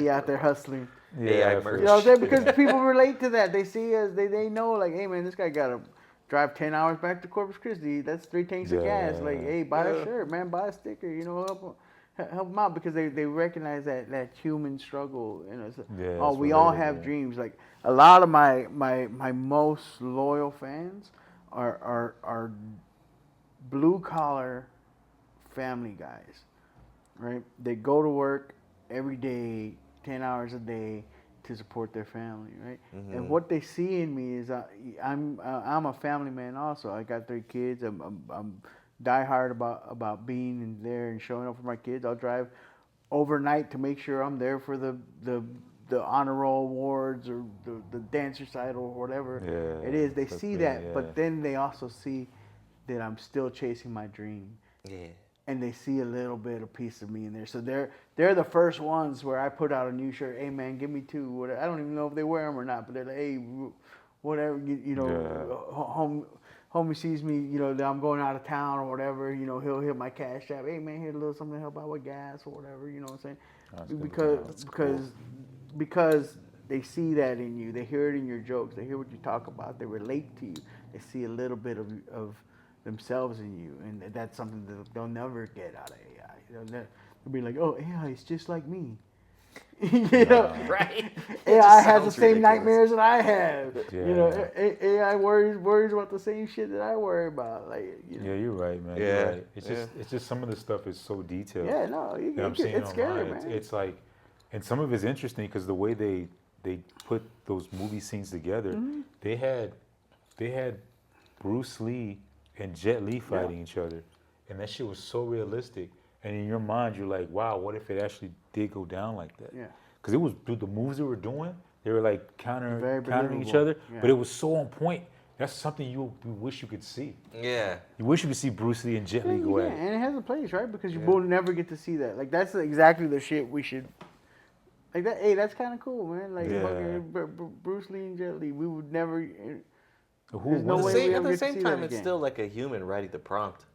out there hustling. AI for merch. You know what I'm saying? Because people relate to that. They see us. They know like, hey man, this guy gotta drive 10 hours back to Corpus Christi. That's 3 tanks of gas. Like, hey, buy a shirt, man. Buy a sticker. Help them out because they recognize that human struggle. We all have dreams. Like a lot of my most loyal fans are blue collar family guys, right? They go to work every day, 10 hours a day to support their family, right? Mm-hmm. And what they see in me is I'm a family man also. I got 3 kids. I'm diehard about being in there and showing up for my kids. I'll drive overnight to make sure I'm there for the honor roll awards or the dance recital or whatever it is. They see that, but then they also see that I'm still chasing my dream. Yeah. And they see a little bit of piece of me in there. So they're the first ones where I put out a new shirt. Hey man, give me 2. Whatever. I don't even know if they wear them or not, but they're like, hey, whatever. Homie sees me, that I'm going out of town or whatever. He'll hit my cash app. Hey man, here's a little something to help out with gas or whatever. You know what I'm saying? Because they see that in you. They hear it in your jokes. They hear what you talk about. They relate to you. they see a little bit of themselves in you, and that's something that they'll never get out of AI. They'll be like, oh, AI is just like me. You know, Right? AI has the same nightmares that I have. Yeah. You know, AI worries about the same shit that I worry about. Like, you know. Yeah, you're right, man. Yeah, You're right. It's just some of the stuff is so detailed. Yeah, no, You know what I'm saying? it's scary, Online, man. it's like, and some of it's interesting because the way they put those movie scenes together, they had Bruce Lee and Jet Li fighting each other, and that shit was so realistic. And in your mind, you're like, wow, what if it actually did go down like that? Yeah. Because it was, dude, the moves they were doing, they were like Very countering each believable. other, Yeah. but it was so on point. That's something you wish you could see. Yeah. You wish you could see Bruce Lee and Jet Li go Yeah, at it. and it has a place, right? Because you will never get to see that. Like, that's exactly the shit we should. Like that. Hey, that's kind of cool, man. Like Yeah. fucking Bruce Lee and Jet Li, we would never. Who There's no won? way we At ever the get to same see time, that it's again. still like a human writing the prompt.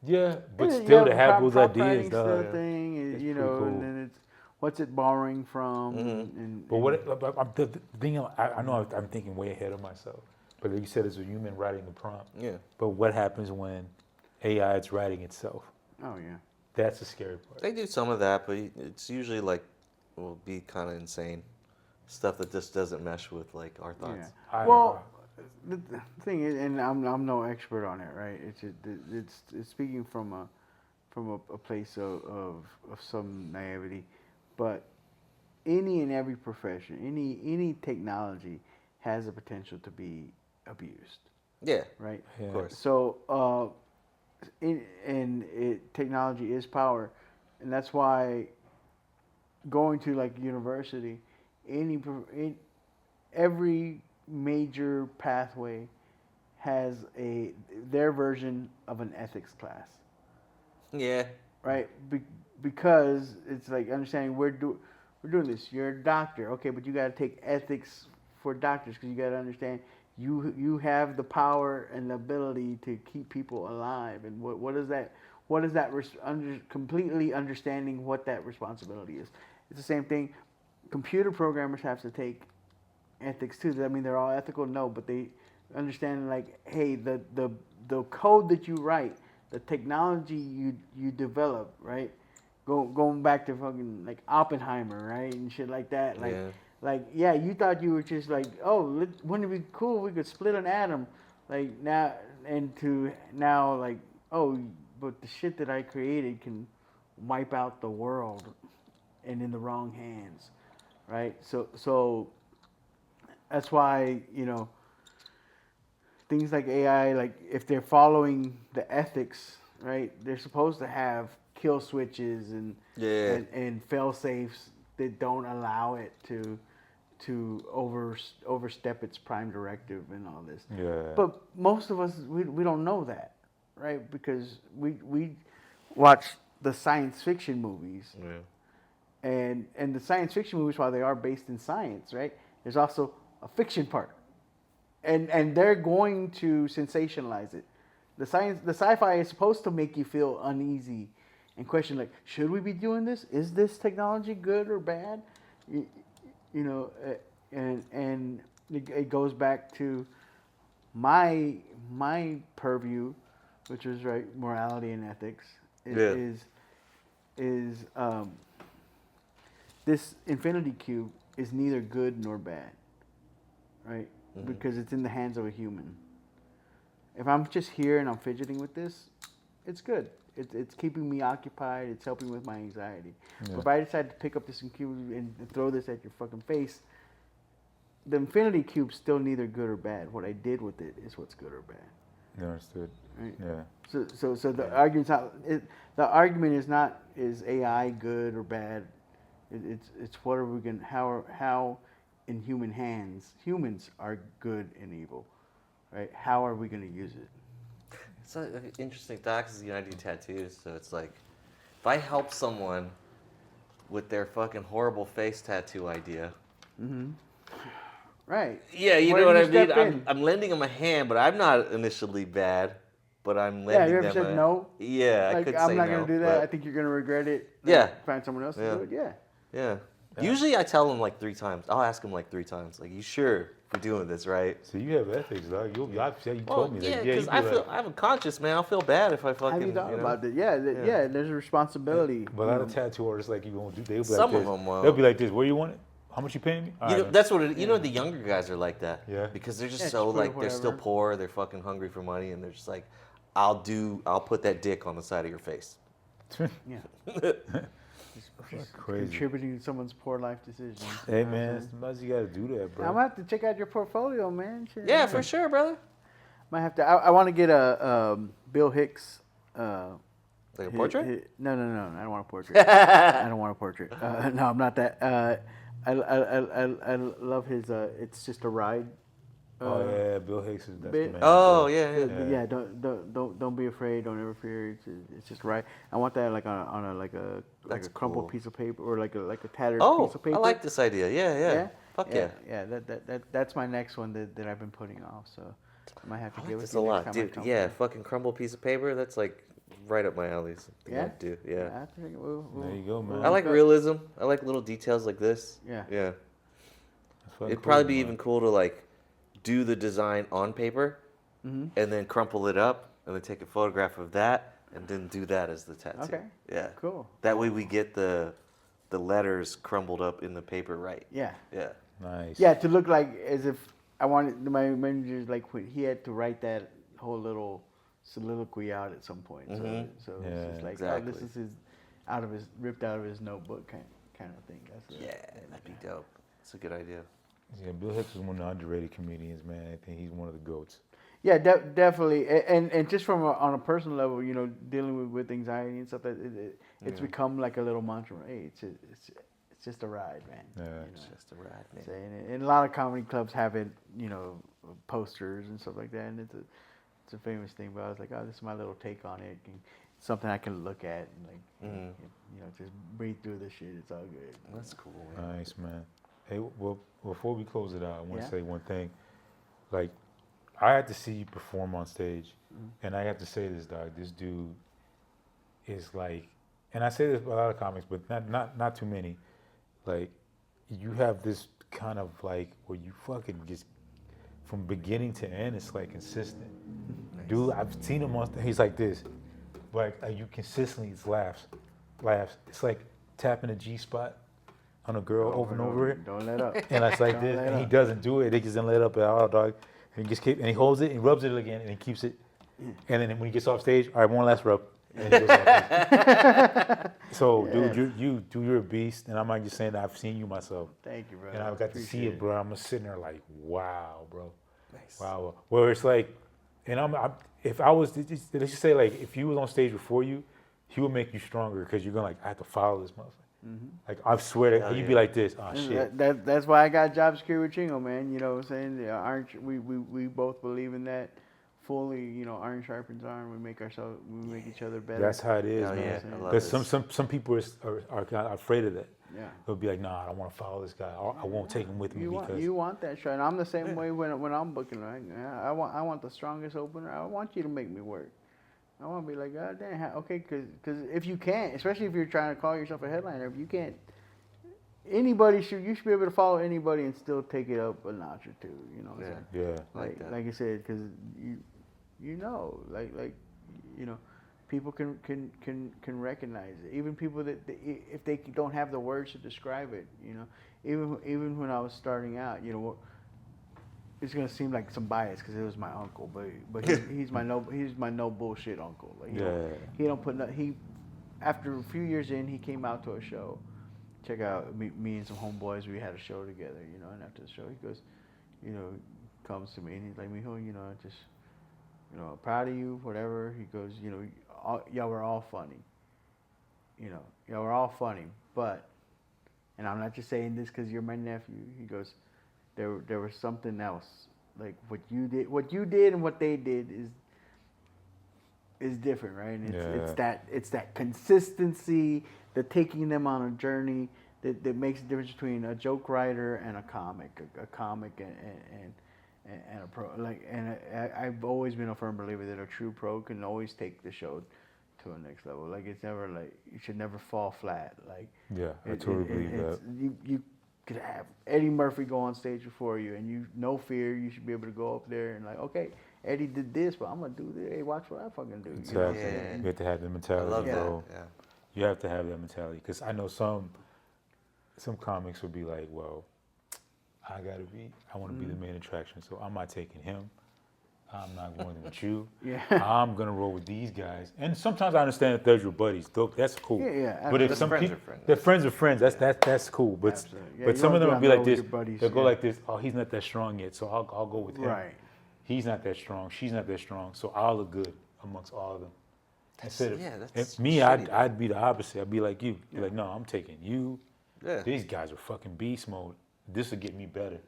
Yeah, but Yeah, still to the have those prop ideas, writing dog. stuff thing, It's you pretty know, cool. and then it's what's it borrowing from, and But what the thing, I know I'm thinking way ahead of myself. But like you said, it's a human writing the prompt. Yeah. But what happens when AI is writing itself? Oh yeah. That's the scary part. They do some of that, but it's usually like will be kind of insane stuff that just doesn't mesh with like our thoughts. Yeah. Well, the thing is, and I'm no expert on it, right? It's speaking from a place of some naivety, but any and every profession, any technology has the potential to be abused, Yeah. right? Yeah. Of course. So, technology is power, and that's why going to like university, every major pathway has their version of an ethics class, Yeah. right? Because it's like understanding we're doing this. You're a doctor, okay, but you got to take ethics for doctors because you got to understand you have the power and the ability to keep people alive, and what is that? What is that? Completely understanding what that responsibility is. It's the same thing. Computer programmers have to take ethics too. I mean, they're all ethical, no, but they understand like, hey, the code that you write, the technology you develop, right? Going back to fucking like Oppenheimer, right, and shit like that. Like, you thought you were just like, oh, wouldn't it be cool if we could split an atom, like now, and to now like, oh, but the shit that I created can wipe out the world, and in the wrong hands, right? So that's why, you know, things like AI, like if they're following the ethiks, right, they're supposed to have kill switches and fail safes that don't allow it to overstep its prime directive and all this. Yeah. But most of us, we don't know that, right? Because we watch the science fiction movies. Yeah. And the science fiction movies, while they are based in science, right, there's also a fiction part, and they're going to sensationalize it. The sci-fi is supposed to make you feel uneasy and question, like, should we be doing this? Is this technology good or bad? You know, and it goes back to my purview, which is right, morality and ethics. This infinity cube is neither good nor bad, right? Mm-hmm. Because it's in the hands of a human. If I'm just here and I'm fidgeting with this, it's good. It's keeping me occupied. It's helping with my anxiety. Yeah. But if I decide to pick up this cube and throw this at your fucking face, the infinity cube's still neither good or bad. What I did with it is what's good or bad. Understood. Right? Yeah. So the argument's not. The argument is not is AI good or bad. It's what are we going how in human hands humans are good and evil, right? How are we going to use it? It's an interesting thought because I do tattoos, so it's like if I help someone with their fucking horrible face tattoo idea. Mm-hmm. Right. Yeah, you know what I mean? I'm lending them a hand, but I'm not initially bad, but I'm lending them you ever said no? Yeah, like, I could I'm say not no. going to do that. I think you're going to regret it. Yeah. Find someone else to do it. Yeah. Yeah. Usually I tell them like 3 times. I'll ask them like 3 times. Like, you sure? we're doing this, right? So you have ethics, dog. You told me yeah, that. because I have a conscience, man. I'll feel bad if I fucking. Have you thought know? about that? Yeah, Yeah. there's a responsibility. But a lot of tattoo artists like you won't do. They'll be Some like of this. them won't. They'll be like this. Where you want it? How much you paying me? All You right, know, man. that's what it, you know. The younger guys are like that. Yeah. Because they're just Yeah, so just put it like they're still whatever. poor. They're fucking hungry for money, and they're just like, I'll put that dick on the side of your face. Yeah. Crazy. Contributing to someone's poor life decisions. Hey You know what I'm man, saying? sometimes you gotta do that, bro. I'm gonna have to check out your portfolio, man. Shit, Yeah, man. for sure, brother. Might have to. I want to get a Bill Hicks. Like a portrait? No. I don't want a portrait. I don't want a portrait. No, I'm not that. I love his. It's just a ride. Oh yeah, Bill Hicks is that's the bit- man. Oh yeah. yeah. Yeah. Don't be afraid. Don't ever fear. It's just right. I want that like on a like a That's crumpled cool. piece of paper or like a tattered Oh, piece of paper. I like this idea. Yeah. Fuck yeah. Yeah. That's my next one that I've been putting off. So I might have to I give like it this to a you lot, next time I dude. come. Yeah, fucking crumble piece of paper. That's like right up my alley. Something Yeah? I'd do. Yeah. I think we'll There you go, man. I like realism. I like little details like this. Yeah. Yeah. That's fucking It'd cool, probably be man. even cool to like do the design on paper Mm-hmm. and then crumple it up and then take a photograph of that and then do that as the tattoo. Okay. Yeah. Cool. That way we get the letters crumbled up in the paper right. Yeah. Yeah. Nice. Yeah, to look like as if I wanted my manager's like when he had to write that whole little soliloquy out at some point. Mhm. So Yeah, it's just like exactly. oh, this is his ripped out of his notebook kind of thing. That's Yeah, that'd be dope. That's a good idea. Yeah, Bill Hicks is one of the underrated comedians, man. I think he's one of the goats. Yeah, definitely, and just from on a personal level, you know, dealing with anxiety and stuff, it's Yeah. become like a little mantra. Hey, it's just a ride, man. Yeah. You know? It's just a ride, man. And a lot of comedy clubs have it, you know, posters and stuff like that, and it's a famous thing. But I was like, oh, this is my little take on it, and something I can look at and like, Mhm. you know, just breathe through the shit. It's all good. That's cool, man. Nice, man. Hey, well, before we close it out, I want to Yeah. say one thing. Like, I had to see you perform on stage, and I have to say this, dog. This dude is like, and I say this about a lot of comics, but not too many. Like, you have this kind of like where you fucking just from beginning to end, it's like consistent. Dude, I've seen him on stage. He's like this, like you consistently it's laughs. It's like tapping a G spot on a girl over and over it. Don't let up. And it's like Don't this, let and he up. doesn't do it. He doesn't let up at all, dog. And he just keep, and he holds it, and he rubs it again, and he keeps it. And then when he gets off stage, all right, one last rub. And he goes off. So, dude, you're a beast, and I'm not just saying that. I've seen you myself, Thank you, bro. and I've got to see Appreciate it, bro. I'm just sitting there like, wow, bro, Nice. wow. Where it's like, and if I was, let's just say like, if you was on stage before you, he would make you stronger because you're gonna like, I have to follow this motherfucker. Like I swear to Hell you'd yeah. be like this. Oh shit. That's why I got job security with Chingo, man. You know what I'm saying? Aren't we both believe in that fully? You know, iron sharpens iron. We make each other better. That's how it is, Hell man. yeah, I love Because this. some people are kind of afraid of that. Yeah. They'll be like, nah, I don't want to follow this guy. I won't take him with me because You want that shot. And I'm the same way when I'm booking. Right? I want the strongest opener. I want you to make me work. I want to be like, God damn, okay, because if you can't, especially if you're trying to call yourself a headliner, if you can't, you should be able to follow anybody and still take it up a notch or two. You know what I'm Yeah. saying? yeah. Like that. Like I said, because you know, you know, people can recognize it. Even people that if they don't have the words to describe it, you know, even when I was starting out, you know, it's gonna seem like some bias because it was my uncle, but he's my no bullshit uncle. Like, he don't put he after a few years in, he came out to a show. Check out me and some homeboys. We had a show together, you know. And after the show, he goes, you know, comes to me and he's like, "Mijo, you know, just, you know, proud of you, whatever." He goes, "You know, y'all were all funny. You know, y'all were all funny, but, and I'm not just saying this because you're my nephew." He goes, "There was something else. Like what you did, and what they did is different, right? And it's that consistency, the taking them on a journey that makes the difference between a joke writer and a comic and a pro. Like, and I've always been a firm believer that a true pro can always take the show to a next level. Like, it's never like, you should never fall flat. Like, Yeah, I totally believe that. You could have Eddie Murphy go on stage before you, and you no fear, you should be able to go up there and like, okay, Eddie did this, but I'm gonna do this. Hey, watch what I fucking do. You know what I'm Exactly. saying? You have to have the I mentality, love bro. that. Yeah. You have to have that mentality because I know some comics would be like, well, I want to be the main attraction, so I'm not taking him. I'm not going with you. Yeah. I'm gonna roll with these guys. And sometimes I understand if there's your buddies. That's cool. Yeah, But if Just some friends people, are friends. they're friends of friends. That's cool. But Absolutely. Yeah, but you some of them wanna will be be on like the road this. with your buddies, They'll go yeah. like this. Oh, he's not that strong yet, so I'll go with him. Right. He's not that strong. She's not that strong. So I'll look good amongst all of them. Instead of that's me, shitty, I'd be the opposite. I'd be like you. Be like, no, I'm taking you. Yeah. These guys are fucking beast mode. This will get me better,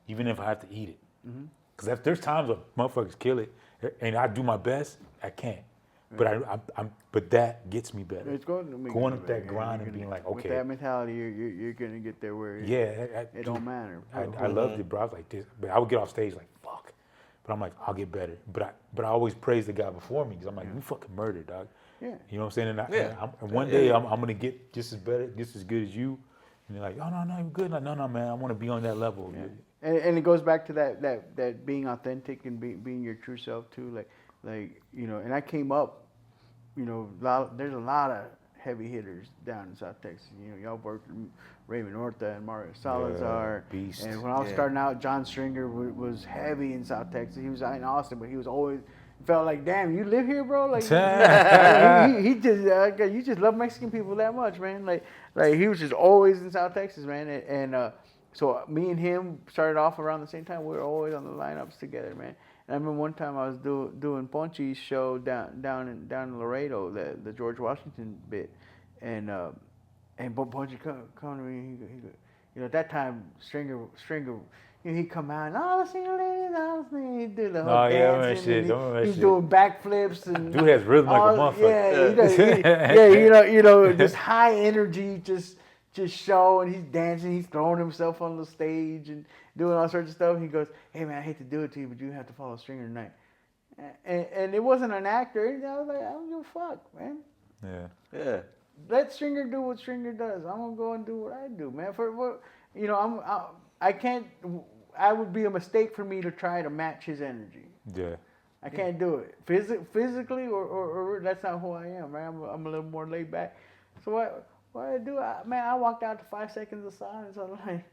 even if I have to eat it. Mm-hmm. Because if there's times when motherfuckers kill it, and I do my best, I can't. But but that gets me better. It's going to make Going you up better. that grind You're and being gonna- like, okay. With that mentality, you're gonna get there where Yeah, it don't matter. I loved it, bro. I was like this, but I would get off stage like fuck. But I'm like, I'll get better. But I always praise the guy before me because I'm like, you fucking murdered, dog. Yeah. You know what I'm saying? And, Yeah. and one day I'm gonna get just as better, just as good as you. And you're like, oh no, you're good. Like, no, man, I want to be on that level. Yeah. And it goes back to that being authentic and being your true self too. Like you know, and I came up, you know, there's a lot of heavy hitters down in South Texas. You know, y'all worked with Raymond Horta and Mario Salazar. beast. And when I was starting out, John Stringer was heavy in South Texas. He was out in Austin, but he was always felt like, damn, you live here, bro. Like he just you just love Mexican people that much, man. Like he was just always in South Texas, man. And so me and him started off around the same time. We were always on the lineups together, man. And I remember one time I was doing Ponchi's show down in Laredo, the George Washington bit, and Ponchi come to me. He you know, at that time Stringer, you know, he'd come out and all the single ladies, all the things. He'd do the whole dancing. And he's doing backflips and Dude has rhythm like a motherfucker. Yeah, he does, you know, just high energy, just show, and he's dancing, he's throwing himself on the stage and doing all sorts of stuff. He goes, hey man, I hate to do it to you, but you have to follow Stringer tonight. And it wasn't an actor. I was like, I don't give a fuck, man. Yeah. Let Stringer do what Stringer does. I'm gonna go and do what I do, man. You know, I can't. I would be a mistake for me to try to match his energy. Yeah. I can't do it physically, or that's not who I am, right? I'm a little more laid back. So what I do? I walked out to 5 seconds of silence. I'm like,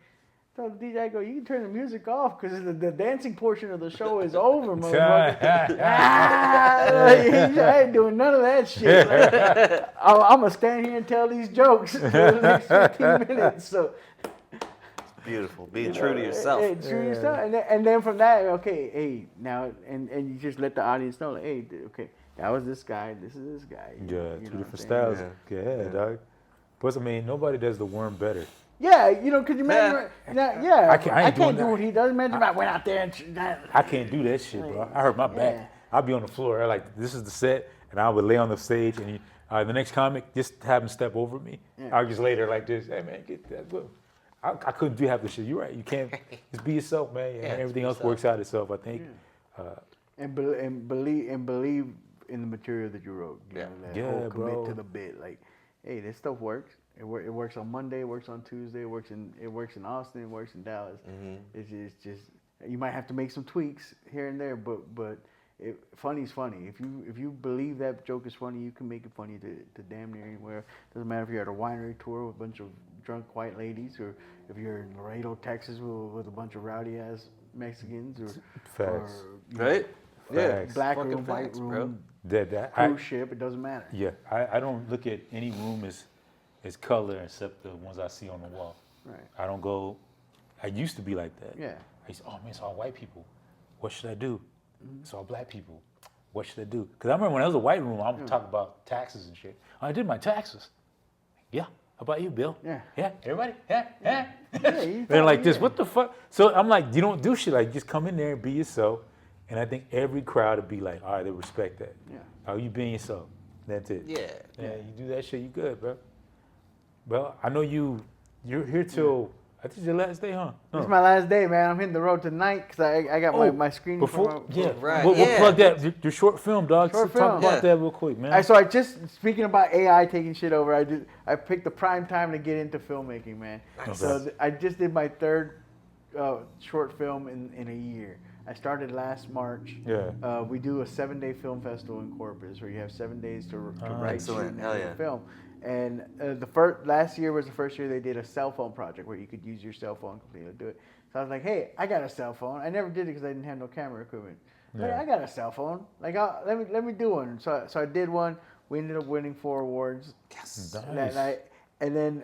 told the DJ, I go, you can turn the music off because the dancing portion of the show is over, motherfucker. I ain't doing none of that shit. Like, I'm going to stand here and tell these jokes for the next 15 minutes. So, Beautiful. Being true to yourself. Hey, true to yourself. And then from that, okay, hey, now, and you just let the audience know, like, hey, okay, that was this guy, this is this guy. Yeah, You two know different what I'm styles. saying? Yeah, dog. Plus, I mean, nobody does the worm better. Yeah, you know, could you imagine? Yeah, I can't do that. what he does. Imagine if I went out there and I can't do that shit, bro. I hurt my back. I'll be on the floor. I like, this is the set, and I would lay on the stage, and the next comic, just have him step over me. Yeah. I'll just lay there like this. Hey, man, get that. Look. I couldn't do half the shit. You're right. You can't just be yourself, man. And everything else works out itself, I think. And believe in the material that you wrote. You know, that whole commit bro. to the bit. Like, hey, this stuff works. It works on Monday. It works on Tuesday. It works in Austin. It works in Dallas. It's just you might have to make some tweaks here and there, but funny's funny. If you believe that joke is funny, you can make it funny to damn near anywhere. Doesn't matter if you're at a winery tour with a bunch of drunk white ladies, or if you're in Laredo, Texas, with a bunch of rowdy ass Mexicans, or Facts. Right? Yeah. black Fucking room, white facts, room, That cruise ship. It doesn't matter. Yeah, I don't look at any room as color except the ones I see on the wall. Right. I don't go. I used to be like that. Yeah. I used to, oh man, it's all white people. What should I do? It's all black people. What should I do? Because I remember when I was a white room, I would talk about taxes and shit. I did my taxes. Yeah. How about you, Bill? Yeah. Yeah. Everybody? Yeah. Yeah. you They're like this. yeah. What the fuck? So I'm like, you don't do shit. Like, just come in there and be yourself. And I think every crowd would be like, all right, they respect that. Yeah. Oh, you being yourself. That's it. Yeah. Yeah, you do that shit, you good, bro. Well, I know you're here till I think it's your last day, huh? No. It's my last day, man. I'm hitting the road tonight because I got my screening before. for Right. We'll plug that your short film, dog. Short Talk film. about that real quick, man. So I just speaking about AI taking shit over. I picked the prime time to get into filmmaking, man. Nice. So I just did my third short film in a year. I started last March. Yeah. We do a 7-day film festival in Corpus where you have 7 days to write, excellent. shoot, and Hell edit yeah. a film. And last year was the first year they did a cell phone project where you could use your cell phone completely to do it. So I was like, hey, I got a cell phone. I never did it because I didn't have no camera equipment. Like, Yeah. I got a cell phone. Like, let me do one. So I did one. We ended up winning 4 awards Yes. that Nice. night. And then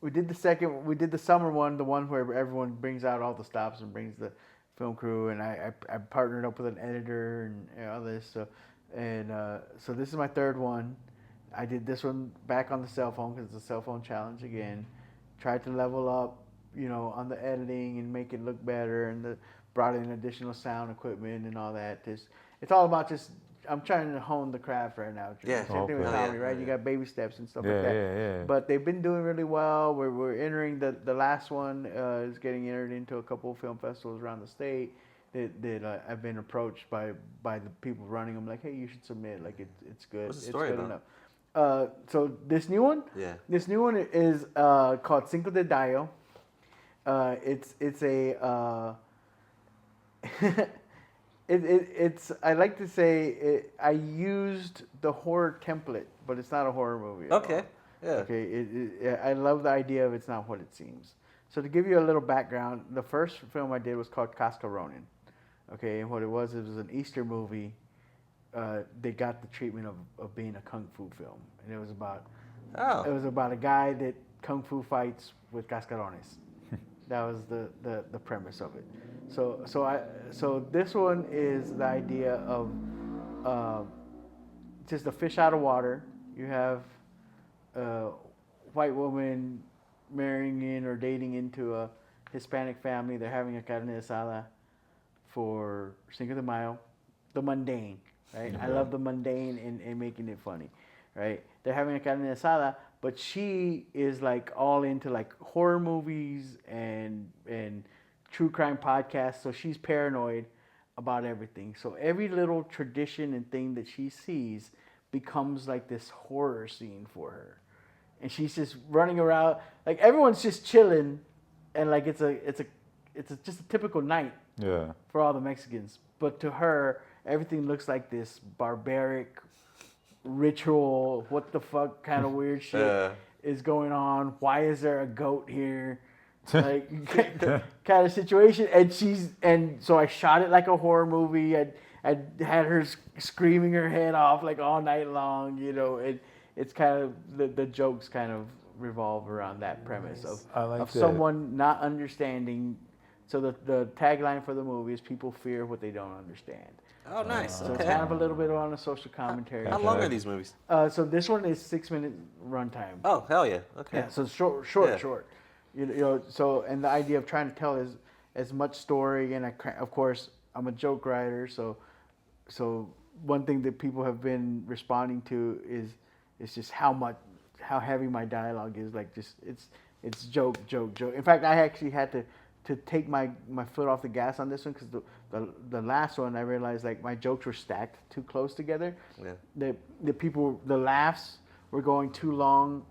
we did the second. We did the summer one, the one where everyone brings out all the stops and brings the film crew. And I partnered up with an editor and all this. So this is my third one. I did this one back on the cell phone because it's a cell phone challenge again. Tried to level up, on the editing and make it look better, and brought in additional sound equipment and all that. It's all about I'm trying to hone the craft right now. Yeah. Same thing with Okay. comedy, Yeah, right? yeah. You got baby steps and stuff Yeah, like that. yeah. But they've been doing really well. We're entering the last one is getting entered into a couple of film festivals around the state. That I've been approached by the people running them, like, hey, you should submit. Like it's good. What's the story it's good about? enough. So this new one. Yeah. This new one is called Cinco de Mayo. It's a it's I like to say I used the horror template, but it's not a horror movie. at Okay. all. Yeah. Okay. I love the idea of it's not what it seems. So to give you a little background, the first film I did was called Cascaronin. Okay, and what it was an Easter movie. They got the treatment of being a kung fu film, and it was about a guy that kung fu fights with cascarones. That was the premise of it. So this one is the idea of just a fish out of water. You have a white woman marrying in or dating into a Hispanic family. They're having a carne asada for Cinco de Mayo, the mundane. Right? I love the mundane and making it funny, right? They're having a carne asada, but she is like all into like horror movies and true crime podcasts, so she's paranoid about everything. So every little tradition and thing that she sees becomes like this horror scene for her. And she's just running around, like everyone's just chilling, and like it's just a typical night Yeah. for all the Mexicans. But to her, everything looks like this barbaric ritual. What the fuck kind of weird shit is going on? Why is there a goat here? Like kind of situation. And so I shot it like a horror movie. I had her screaming her head off like all night long. It's kind of the jokes kind of revolve around that premise I like of that. someone not understanding. So the tagline for the movie is "People fear what they don't understand." Oh, nice. So it's Okay. kind of a little bit on a social commentary. How long are these movies? So this one is 6-minute runtime. Oh, hell yeah. Okay. Yeah, so short. Yeah. So and the idea of trying to tell is as much story, and of course I'm a joke writer, so one thing that people have been responding to is just how heavy my dialogue is. Like just it's joke. In fact, I actually had to take my foot off the gas on this one because the last one I realized like my jokes were stacked too close together. Yeah. The laughs were going too long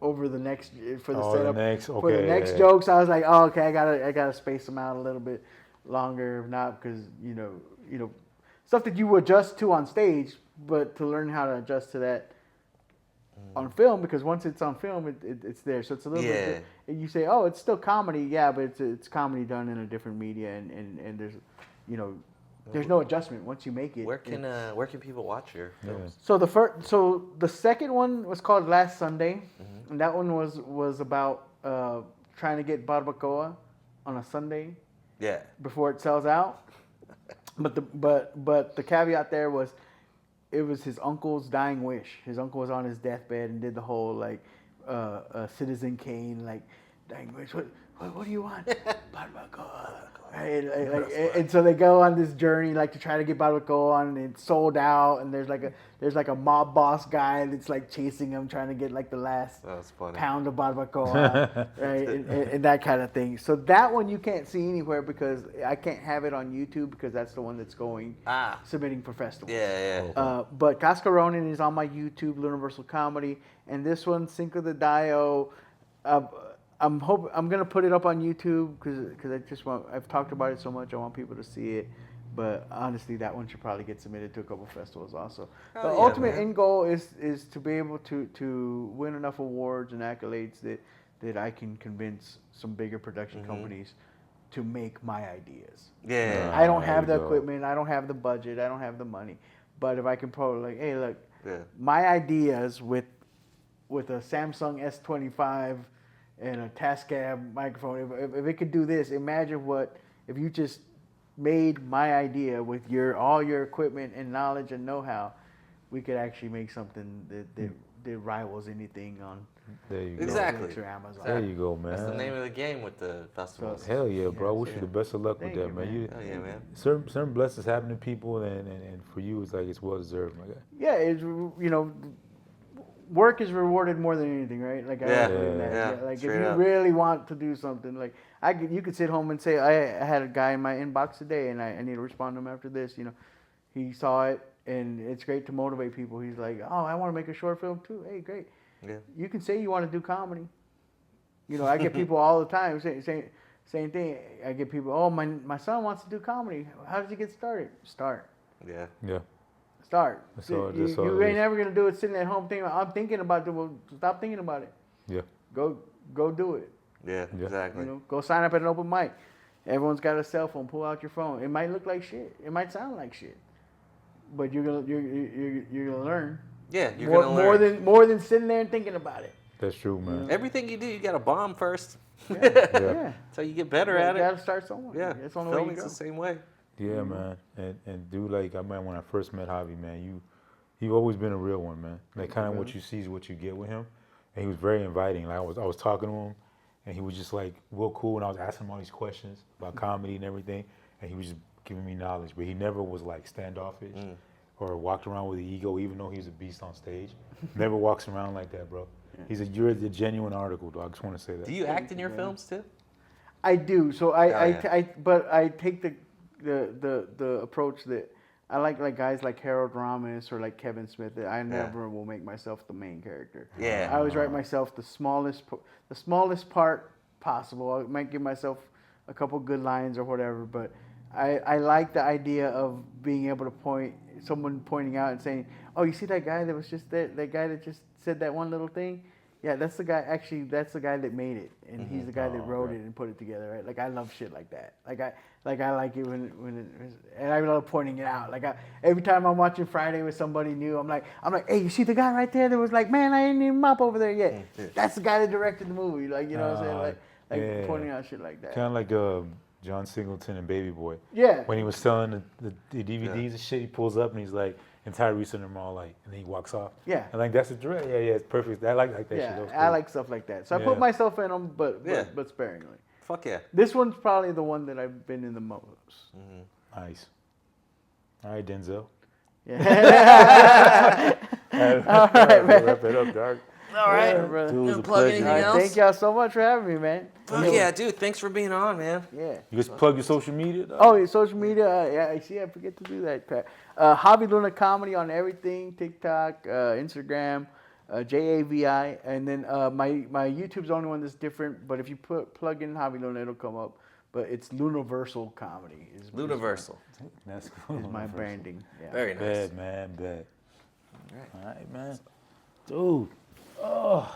over the next for the setup for the next yeah. jokes. I was like, oh, okay, I gotta space them out a little bit longer, if not because you know stuff that you adjust to on stage, but to learn how to adjust to that on film, because once it's on film, it's there. So it's a little bit. You say, oh, it's still comedy, yeah, but it's comedy done in a different media, and there's there's no adjustment once you make it. Where can people watch your films? So the second one was called Last Sunday, and that one was about trying to get barbacoa on a Sunday Yeah. before it sells out. But the caveat there was it was his uncle's dying wish. His uncle was on his deathbed and did the whole like Citizen Kane, like language. What do you want? Barbacoa. Right? And so they go on this journey like to try to get barbacoa, and it's sold out. And there's like a mob boss guy that's like chasing them, trying to get like the last pound of barbacoa, right? And that kind of thing. So that one you can't see anywhere because I can't have it on YouTube because that's the one that's going submitting for festivals. Yeah. But Cascaronin is on my YouTube, Universal Comedy, and this one, Cinco de Mayo. I'm gonna put it up on YouTube because I've talked about it so much. I want people to see it. But honestly, that one should probably get submitted to a couple festivals also. The ultimate end goal is to be able to win enough awards and accolades that I can convince some bigger production companies to make my ideas. Yeah. I don't have the equipment. I don't have the budget. I don't have the money. But if I can probably like, hey, look, my ideas with a Samsung S25 and a Tascam microphone, if it could do this, imagine what if you just made my idea with all your equipment and knowledge and know-how, we could actually make something that rivals anything on there you Netflix go. or Amazon. There you go, man. That's the name of the game with the festivals. Hell yeah, bro. I wish you the best of luck with that, man. Hell yeah, man. Certain blessings happen to people, and for you, it's like it's well deserved, my guy. Yeah, it's work is rewarded more than anything, right? Like like if you really want to do something, like you could sit home and say, I had a guy in my inbox today, and I need to respond to him after this. He saw it, and it's great to motivate people. He's like, oh, I want to make a short film too. Hey, great. Yeah. You can say you want to do comedy. I get people all the time saying same thing. I get people, oh, my son wants to do comedy. How does he get started? Start. Yeah. Yeah. Start. That's all You ain't never gonna do it sitting at home thinking, I'm thinking about it. Well, stop thinking about it. Yeah. Go do it. Yeah, exactly. Go sign up at an open mic. Everyone's got a cell phone. Pull out your phone. It might look like shit. It might sound like shit. But you're gonna learn. Yeah, you're gonna learn more than sitting there and thinking about it. That's true, man. Everything you do, you gotta bomb first. Yeah. That's how you get better at it. You gotta start somewhere. Yeah, that's the only way you filming's go. the same way. Yeah, man. And dude, like I remember when I first met Javi, man, you've always been a real one, man. Like kind of what you see is what you get with him. And he was very inviting. Like I was talking to him, and he was just like real cool. And I was asking him all these questions about comedy and everything, and he was just giving me knowledge. But he never was like standoffish or walked around with an ego, even though he was a beast on stage. Never walks around like that, bro. You're the genuine article, dog. I just want to say that. Do you act in your films too? I do. So but I take the approach that I like guys like Harold Ramis or like Kevin Smith. That I never will make myself the main character. Yeah. I always write myself the smallest part possible. I might give myself a couple good lines or whatever, but I like the idea of being able to someone pointing out and saying, oh, you see that guy that was just that guy that just said that one little thing? Yeah, that's the guy. Actually, that's the guy that made it, and he's the guy that wrote it and put it together. Right? Like I love shit like that. I like it and I love pointing it out. Every time I'm watching Friday with somebody new, I'm like, hey, you see the guy right there that was like, man, I ain't even mop over there yet. That's the guy that directed the movie. Like you know what I'm saying? Pointing out shit like that. Kind of like John Singleton and Baby Boy. Yeah. When he was selling the DVDs and shit, he pulls up and he's like, and Tyrese and them all like, and then he walks off. Yeah. And like that's a direct. Yeah, it's perfect. I like that shit. Yeah, I like stuff like that. So I put myself in them, but sparingly. Fuck yeah. This one's probably the one that I've been in the most. Nice. All right, Denzel. Yeah. All right, man. Wrap it up, dog. All right. Brother. Dude, it was a Plug pleasure. anything else? Thank y'all so much for having me, man. Fuck yeah, dude. Thanks for being on, man. Yeah. You just plug your social media, dog? Oh, your social media. Yeah, I see. I forget to do that, Pat. Javi Luna Comedy on everything: TikTok, Instagram, JAVI, and then my YouTube's the only one that's different. But if you plug in Javi Luna, it'll come up. But it's Universal Comedy. Universal. That's cool. Is my branding. Yeah. Very nice. Bad, man. Bad. All right, man. Dude. Oh.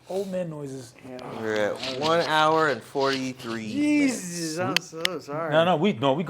Old man noises. We're at 1 hour and 43 minutes. Jesus, I'm so sorry. No, we